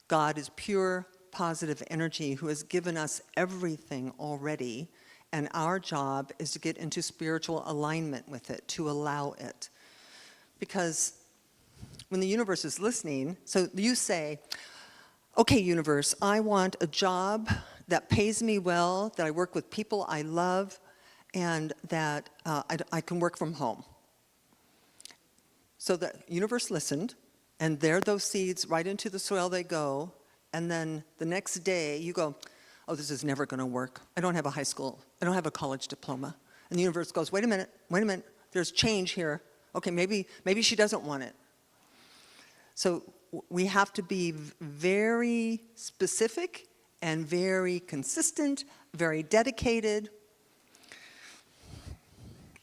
God is pure, positive energy who has given us everything already, and our job is to get into spiritual alignment with it, to allow it. Because when the universe is listening, so you say, okay, universe, I want a job that pays me well, that I work with people I love, and that I can work from home. So the universe listened, and there those seeds, right into the soil they go, and then the next day you go, oh, this is never going to work. I don't have a high school, I don't have a college diploma. And the universe goes, wait a minute, there's change here. Okay, maybe she doesn't want it. So we have to be very specific and very consistent, very dedicated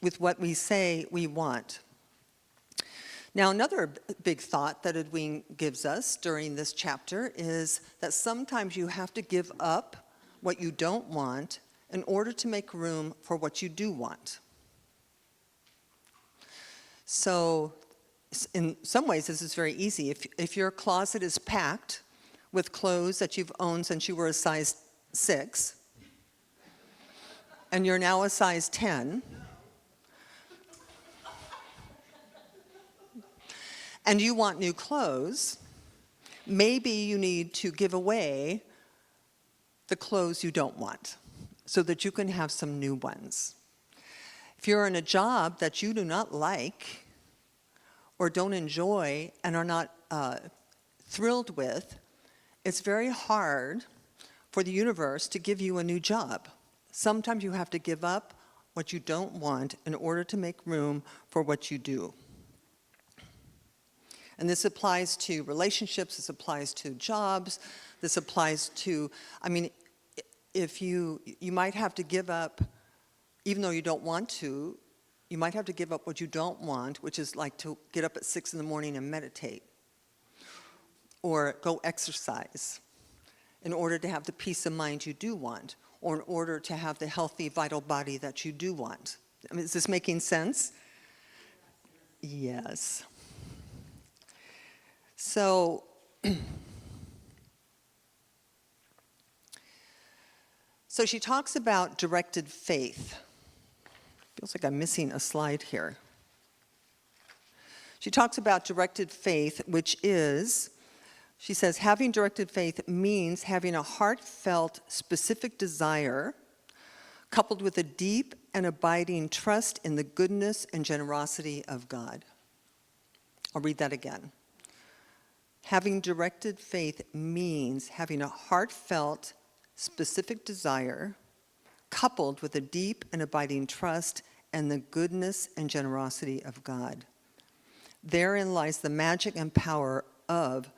with what we say we want. Now, another big thought that Edwin gives us during this chapter is that sometimes you have to give up what you don't want in order to make room for what you do want. So, in some ways, this is very easy. If your closet is packed with clothes that you've owned since you were a size 6, and you're now a size 10, and you want new clothes, maybe you need to give away the clothes you don't want so that you can have some new ones. If you're in a job that you do not like or don't enjoy and are not thrilled with, it's very hard for the universe to give you a new job. Sometimes you have to give up what you don't want in order to make room for what you do. And this applies to relationships, this applies to jobs, this applies to, I mean, if you might have to give up, even though you don't want to, you might have to give up what you don't want, which is like to get up at 6 in the morning and meditate, or go exercise, in order to have the peace of mind you do want, or in order to have the healthy, vital body that you do want. I mean, is this making sense? Yes. So, so she talks about directed faith. Feels like I'm missing a slide here. She talks about directed faith, which is, she says, having directed faith means having a heartfelt, specific desire coupled with a deep and abiding trust in the goodness and generosity of God. I'll read that again. Having directed faith means having a heartfelt, specific desire coupled with a deep and abiding trust and the goodness and generosity of God. Therein lies the magic and power of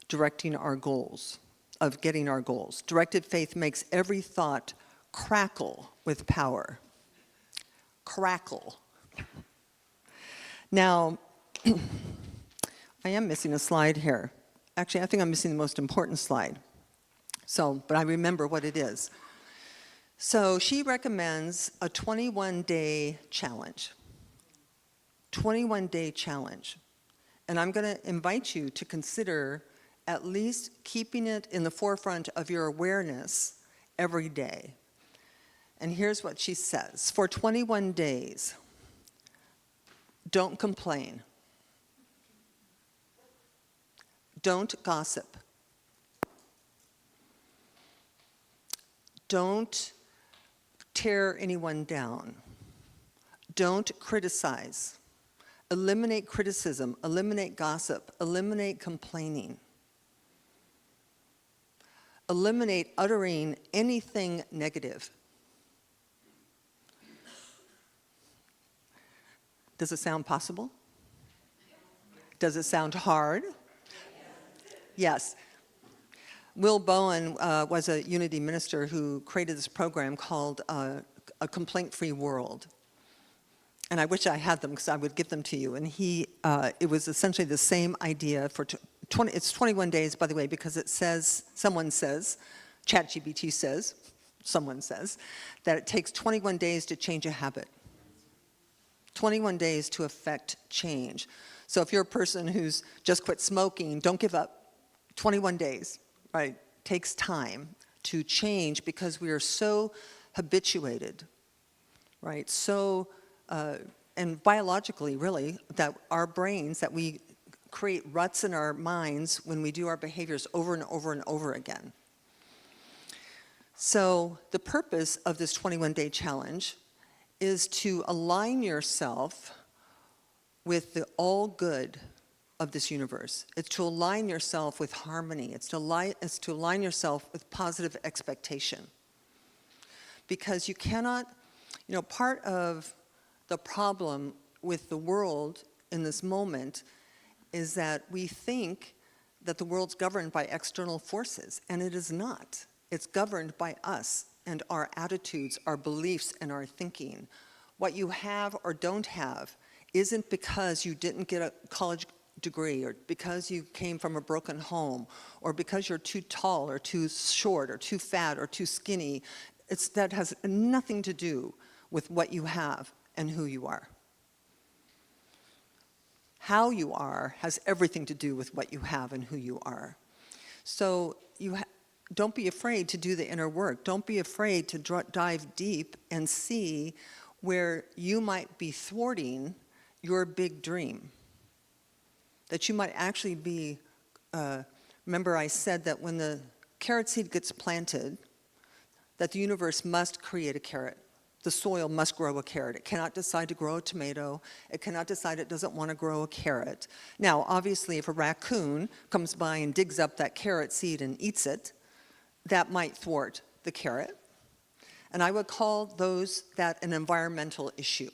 directing our goals, of getting our goals. Directed faith makes every thought crackle with power. Crackle. Now, I am missing a slide here. Actually, I think I'm missing the most important slide. But I remember what it is. So she recommends a 21-day challenge. 21-day challenge. And I'm going to invite you to consider at least keeping it in the forefront of your awareness every day. And here's what she says. For 21 days, don't complain. Don't gossip. Don't tear anyone down. Don't criticize. Eliminate criticism. Eliminate gossip. Eliminate complaining. Eliminate uttering anything negative. Does it sound possible? Does it sound hard? Yes. Will Bowen was a Unity minister who created this program called A Complaint-Free World. And I wish I had them because I would give them to you. And it was essentially the same idea for it's 21 days, by the way, because it says, someone says, ChatGPT says, someone says, that it takes 21 days to change a habit. 21 days to affect change. So if you're a person who's just quit smoking, don't give up. 21 days, right? Takes time to change because we are so habituated, right? So, and biologically, really, that our brains, that we create ruts in our minds when we do our behaviors over and over and over again. So the purpose of this 21-day challenge is to align yourself with the all good of this universe. It's to align yourself with harmony. It's to align yourself with positive expectation. Because you cannot, part of the problem with the world in this moment is that we think that the world's governed by external forces, and it is not. It's governed by us and our attitudes, our beliefs, and our thinking. What you have or don't have isn't because you didn't get a college degree, or because you came from a broken home, or because you're too tall or too short or too fat or too skinny. That has nothing to do with what you have and who you are. How you are has everything to do with what you have and who you are. So don't be afraid to do the inner work. Don't be afraid to dive deep and see where you might be thwarting your big dream. That you might actually be, remember I said that when the carrot seed gets planted, that the universe must create a carrot. The soil must grow a carrot. It cannot decide to grow a tomato. It cannot decide it doesn't want to grow a carrot. Now, obviously, if a raccoon comes by and digs up that carrot seed and eats it, that might thwart the carrot. And I would call that an environmental issue.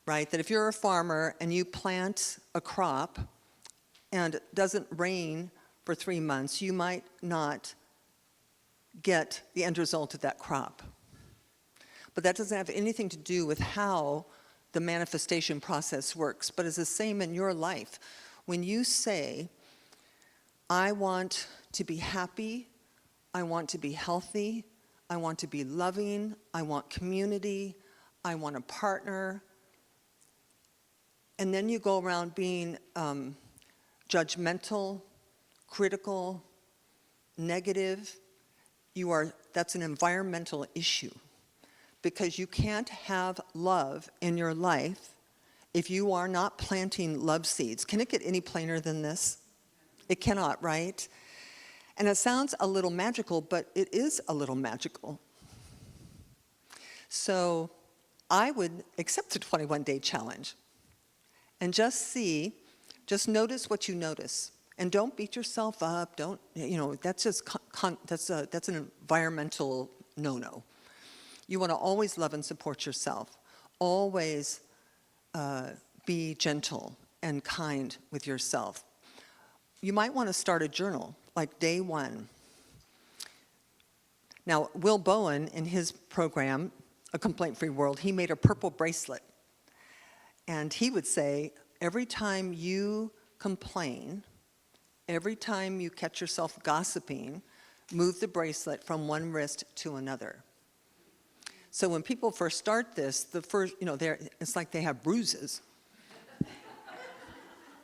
Right? That if you're a farmer and you plant a crop and it doesn't rain for 3 months, you might not get the end result of that crop. But that doesn't have anything to do with how the manifestation process works. But it's the same in your life. When you say, I want to be happy, I want to be healthy, I want to be loving, I want community, I want a partner, and then you go around being judgmental, critical, negative, that's an environmental issue. Because you can't have love in your life if you are not planting love seeds. Can it get any plainer than this? It cannot, right? And it sounds a little magical, but it is a little magical. So I would accept the 21-day challenge and just notice what you notice. And don't beat yourself up. That's just, that's an environmental no-no. You want to always love and support yourself. Always be gentle and kind with yourself. You might want to start a journal, like day 1. Now, Will Bowen, in his program, A Complaint-Free World, he made a purple bracelet. And he would say, every time you complain, every time you catch yourself gossiping, move the bracelet from one wrist to another. So when people first start this, it's like they have bruises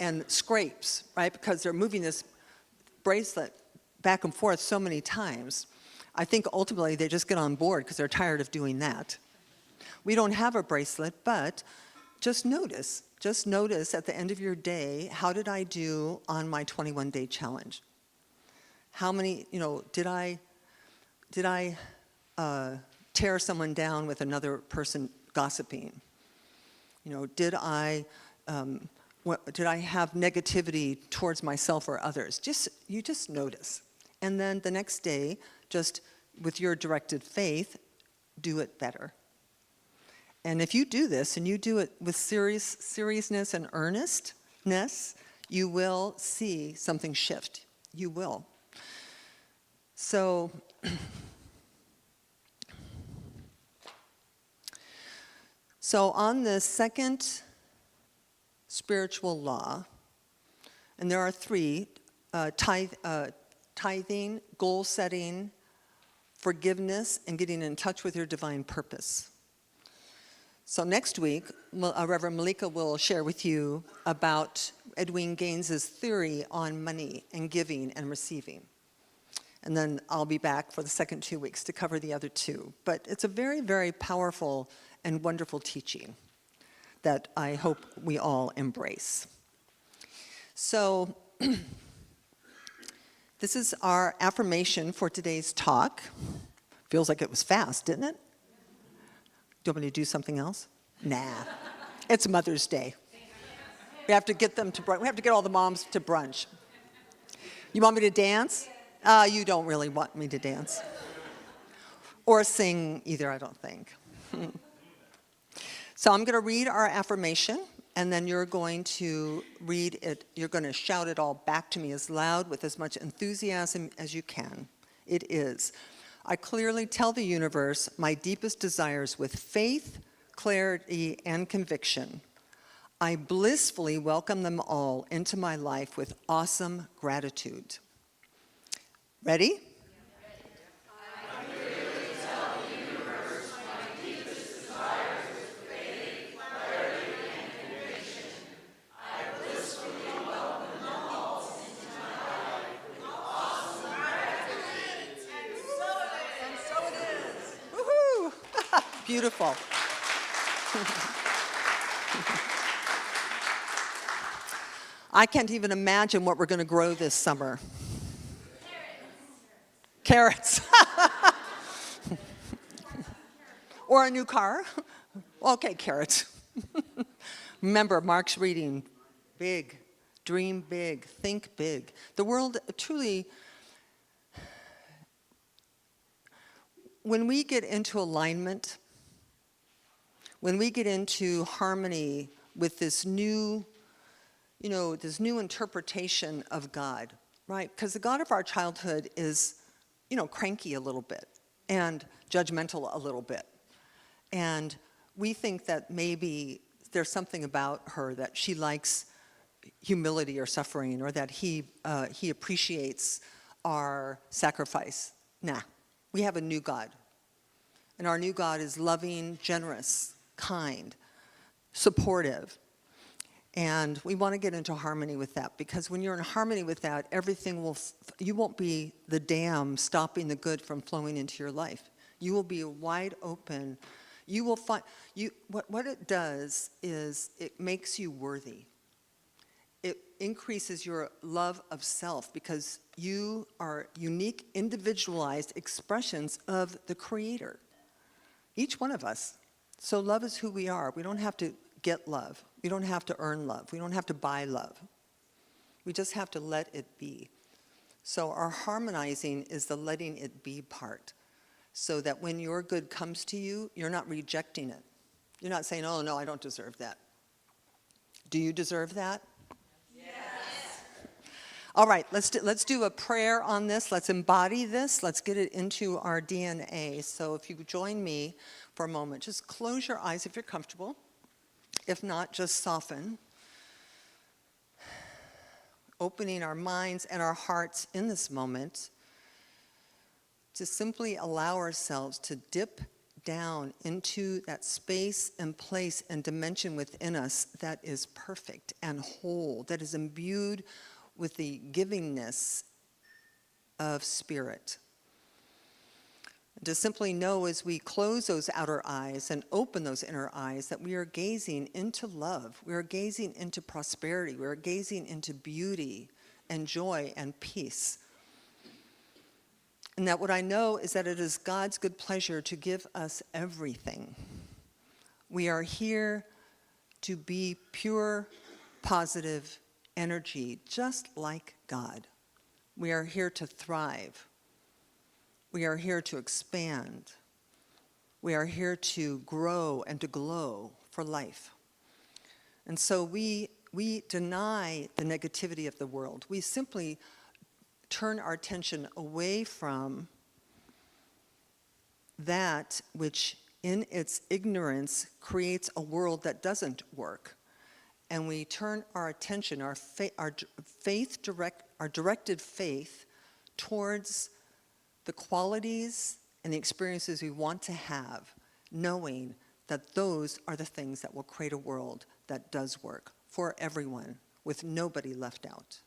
and scrapes, right? Because they're moving this bracelet back and forth so many times. I think ultimately they just get on board because they're tired of doing that. We don't have a bracelet, but just notice. Just notice at the end of your day, how did I do on my 21-day challenge? How many, did I tear someone down with another person gossiping? Did I have negativity towards myself or others? You just notice. And then the next day, just with your directed faith, do it better. And if you do this, and you do it with seriousness and earnestness, you will see something shift. You will. So, on the second spiritual law, and there are 3, tithing, goal setting, forgiveness, and getting in touch with your divine purpose. So next week, Reverend Malika will share with you about Edwin Gaines's theory on money and giving and receiving. And then I'll be back for the second 2 weeks to cover the other two. But it's a very, very powerful and wonderful teaching that I hope we all embrace. So this is our affirmation for today's talk. Feels like it was fast, didn't it? Do you want me to do something else? Nah. It's Mother's Day. We have to get them to brunch. We have to get all the moms to brunch. You want me to dance? You don't really want me to dance. Or sing either, I don't think. So I'm going to read our affirmation, and then you're going to read it. You're going to shout it all back to me as loud with as much enthusiasm as you can. It is, I clearly tell the universe my deepest desires with faith, clarity, and conviction. I blissfully welcome them all into my life with awesome gratitude. Ready? Beautiful. I can't even imagine what we're going to grow this summer. Carrots. Or a new car. Okay, carrots. Remember, Mark's reading, big, dream big, think big. The world truly, when we get into alignment, when we get into harmony with this new, this new interpretation of God, right? Because the God of our childhood is, cranky a little bit and judgmental a little bit. And we think that maybe there's something about her that she likes humility or suffering, or that he appreciates our sacrifice. Nah, we have a new God. And our new God is loving, generous, kind, supportive. And we want to get into harmony with that, because when you're in harmony with that, you won't be the dam stopping the good from flowing into your life. You will be wide open. You will find, what it does is it makes you worthy. It increases your love of self, because you are unique, individualized expressions of the Creator. Each one of us. So love is who we are. We don't have to get love. We don't have to earn love. We don't have to buy love. We just have to let it be. So our harmonizing is the letting it be part, so that when your good comes to you, you're not rejecting it. You're not saying, oh, no, I don't deserve that. Do you deserve that? Yes. All right, let's do a prayer on this. Let's embody this. Let's get it into our DNA. So if you join me for a moment, just close your eyes if you're comfortable. If not, just soften. Opening our minds and our hearts in this moment to simply allow ourselves to dip down into that space and place and dimension within us that is perfect and whole, that is imbued with the givingness of spirit. To simply know, as we close those outer eyes and open those inner eyes, that we are gazing into love, we are gazing into prosperity, we are gazing into beauty and joy and peace. And that what I know is that it is God's good pleasure to give us everything. We are here to be pure, positive energy, just like God. We are here to thrive. We are here to expand. We are here to grow and to glow for life. And so we deny the negativity of the world. We simply turn our attention away from that which in its ignorance creates a world that doesn't work. And we turn our attention, our directed faith towards the qualities and the experiences we want to have, knowing that those are the things that will create a world that does work for everyone, with nobody left out.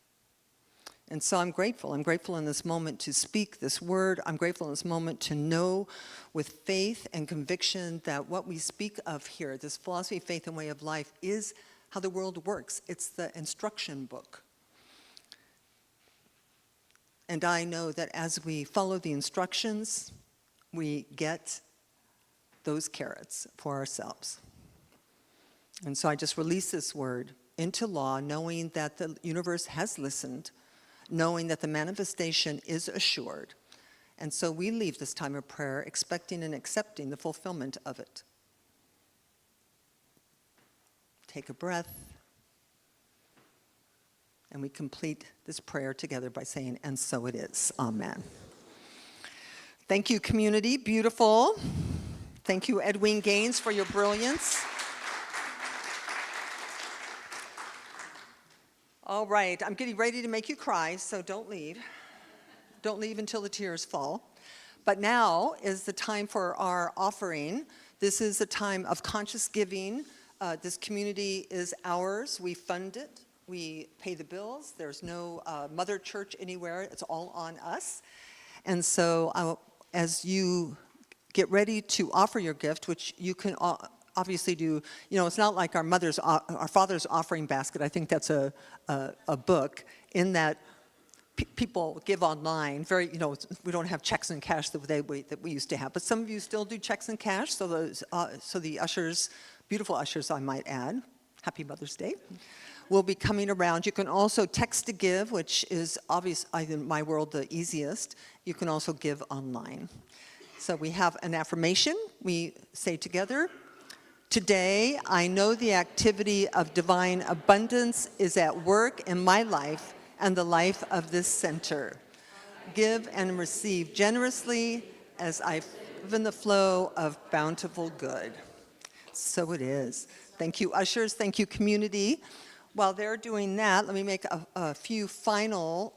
And so I'm grateful. I'm grateful in this moment to speak this word. I'm grateful in this moment to know with faith and conviction that what we speak of here, this philosophy, faith, and way of life, is how the world works. It's the instruction book. And I know that as we follow the instructions, we get those carrots for ourselves. And so I just release this word into law, knowing that the universe has listened, knowing that the manifestation is assured. And so we leave this time of prayer expecting and accepting the fulfillment of it. Take a breath. And we complete this prayer together by saying, and so it is. Amen. Thank you, community. Beautiful. Thank you, Edwin Gaines, for your brilliance. All right, I'm getting ready to make you cry, so don't leave. Don't leave until the tears fall. But now is the time for our offering. This is a time of conscious giving. This community is ours. We fund it. We pay the bills. There's no mother church anywhere. It's all on us. And so as you get ready to offer your gift, which you can obviously do, it's not like our father's offering basket. I think that's a book in that people give online. We don't have checks and cash that we used to have, but some of you still do checks and cash. So the ushers, beautiful ushers, I might add, happy Mother's Day, will be coming around. You can also text to give, which is obviously in my world the easiest. You can also give online. So we have an affirmation. We say together, today, I know the activity of divine abundance is at work in my life and the life of this center. Give and receive generously as I live in the flow of bountiful good. So it is. Thank you, ushers. Thank you, community. While they're doing that, let me make a few final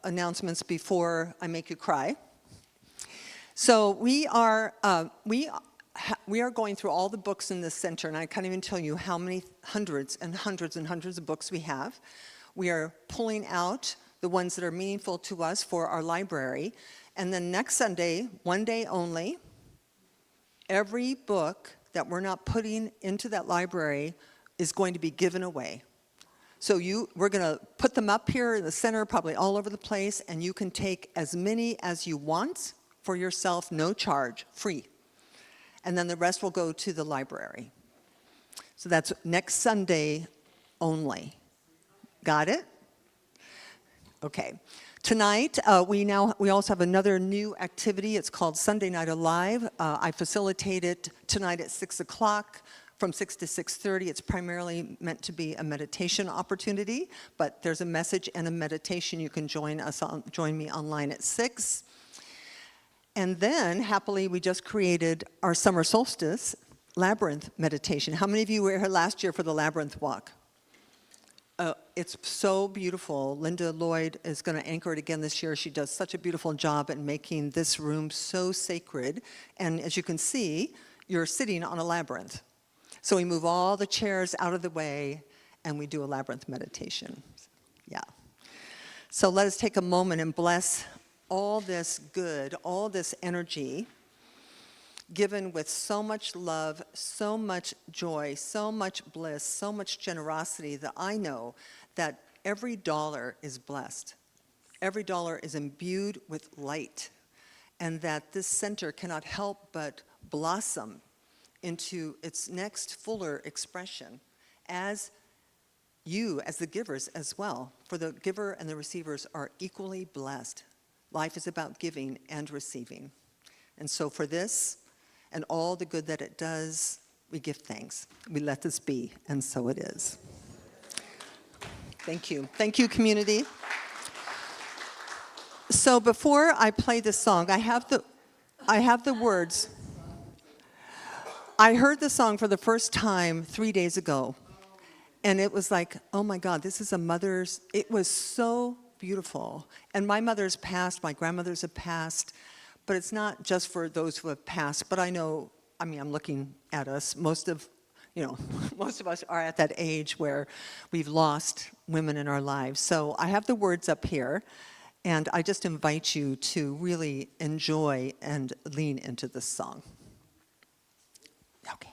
announcements before I make you cry. So we are going through all the books in this center, and I can't even tell you how many hundreds and hundreds and hundreds of books we have. We are pulling out the ones that are meaningful to us for our library. And then next Sunday, one day only, every book that we're not putting into that library is going to be given away. So we're going to put them up here in the center, probably all over the place, and you can take as many as you want for yourself, no charge, free. And then the rest will go to the library. So that's next Sunday only. Got it? Okay. Tonight, we also have another new activity. It's called Sunday Night Alive. I facilitate it tonight at 6 o'clock. From 6 to 6:30, it's primarily meant to be a meditation opportunity, but there's a message and a meditation. You can join me online at 6. And then, happily, we just created our summer solstice labyrinth meditation. How many of you were here last year for the labyrinth walk? It's so beautiful. Linda Lloyd is going to anchor it again this year. She does such a beautiful job at making this room so sacred. And as you can see, you're sitting on a labyrinth. So we move all the chairs out of the way, and we do a labyrinth meditation. Yeah. So let us take a moment and bless all this good, all this energy, given with so much love, so much joy, so much bliss, so much generosity, that I know that every dollar is blessed. Every dollar is imbued with light, and that this center cannot help but blossom into its next fuller expression as you, as the givers as well. For the giver and the receivers are equally blessed. Life is about giving and receiving. And so for this and all the good that it does, we give thanks. We let this be, and so it is. Thank you. Thank you, community. So before I play this song, I have the words. I heard the song for the first time 3 days ago, and it was like, oh my God, this is a mother's, it was so beautiful. And my mother's passed, my grandmothers have passed, but it's not just for those who have passed, but I know I mean, I'm looking at us, most of us are at that age where we've lost women in our lives. So I have the words up here, and I just invite you to really enjoy and lean into this song. Okay.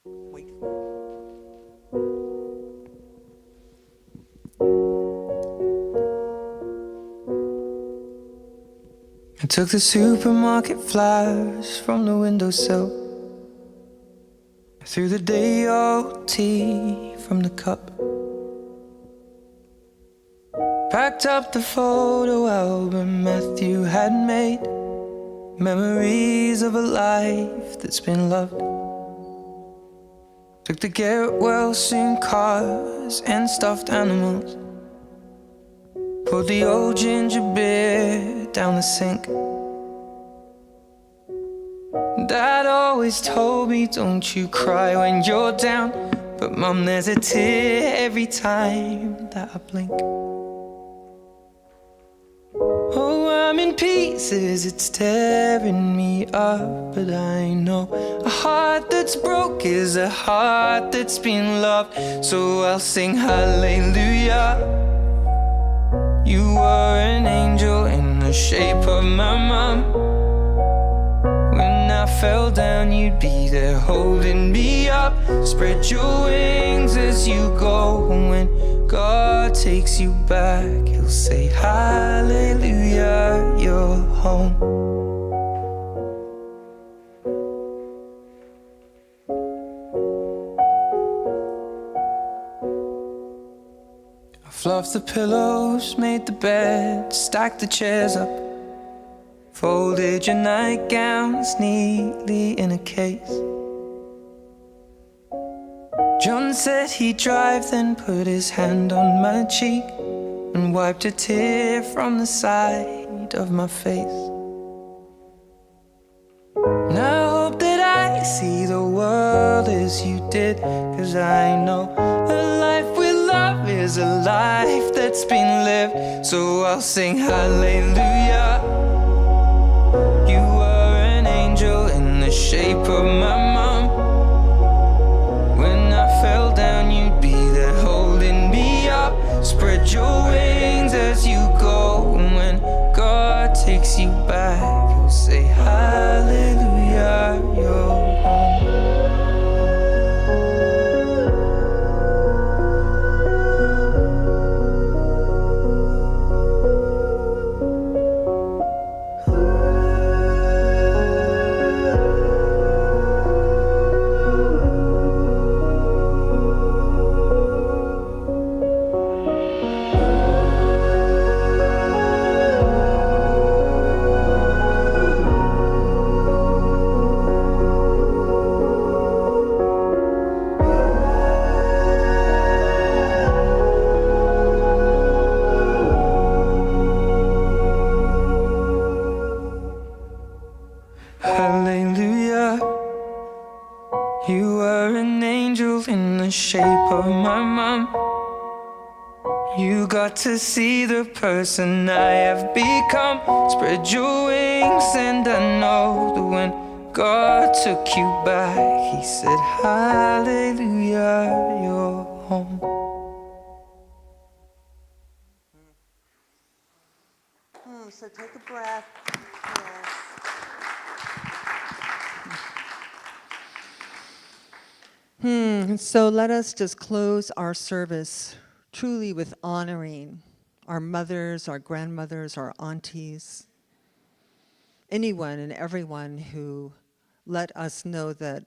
Wait. I took the supermarket flyers from the windowsill. I threw the day old tea from the cup. Packed up the photo album Matthew had made. Memories of a life that's been loved. Took the get well soon cars and stuffed animals. Poured the old ginger beer down the sink. Dad always told me, don't you cry when you're down. But Mum, there's a tear every time that I blink. Oh, I'm in pieces, it's tearing me up. But I know a heart that's broke is a heart that's been loved. So I'll sing hallelujah. You were an angel in the shape of my mom. When I fell down, you'd be there holding me up. Spread your wings as you go. And when God takes you back, He'll say hallelujah, you're home. Fluffed the pillows, made the bed, stacked the chairs up. Folded your nightgowns neatly in a case. John said he'd drive, then put his hand on my cheek and wiped a tear from the side of my face. And I hope that I see the world as you did, 'cause I know a life with love is a life that's been lived. So I'll sing hallelujah. You were an angel in the shape of my mom. When I fell down, you'd be there holding me up. Spread your wings as you go. And when God takes you back, He'll say hallelujah, you're home. Hallelujah. You were an angel in the shape of my mom. You got to see the person I have become. Spread your wings and I know that when God took you back, He said hallelujah, you're home. So take a breath. So let us just close our service truly with honoring our mothers, our grandmothers, our aunties, anyone and everyone who let us know that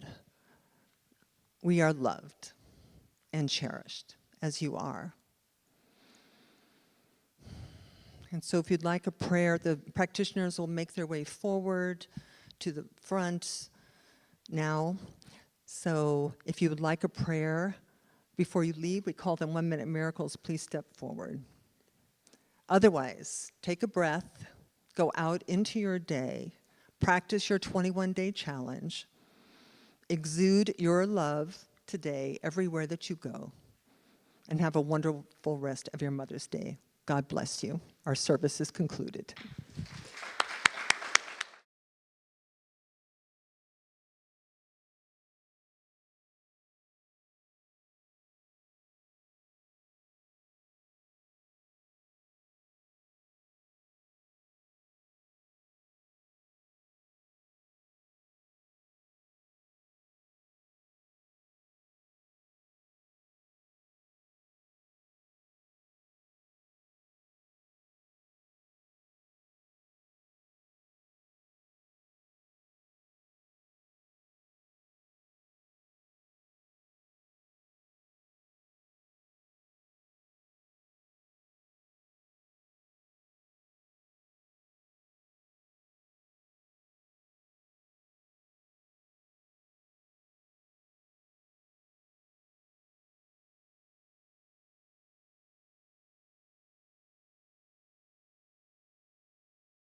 we are loved and cherished as you are. And so if you'd like a prayer, the practitioners will make their way forward to the front now. So if you would like a prayer before you leave, we call them 1-minute miracles, please step forward. Otherwise, take a breath, go out into your day, practice your 21-day challenge, exude your love today everywhere that you go. And have a wonderful rest of your Mother's Day. God bless you. Our service is concluded.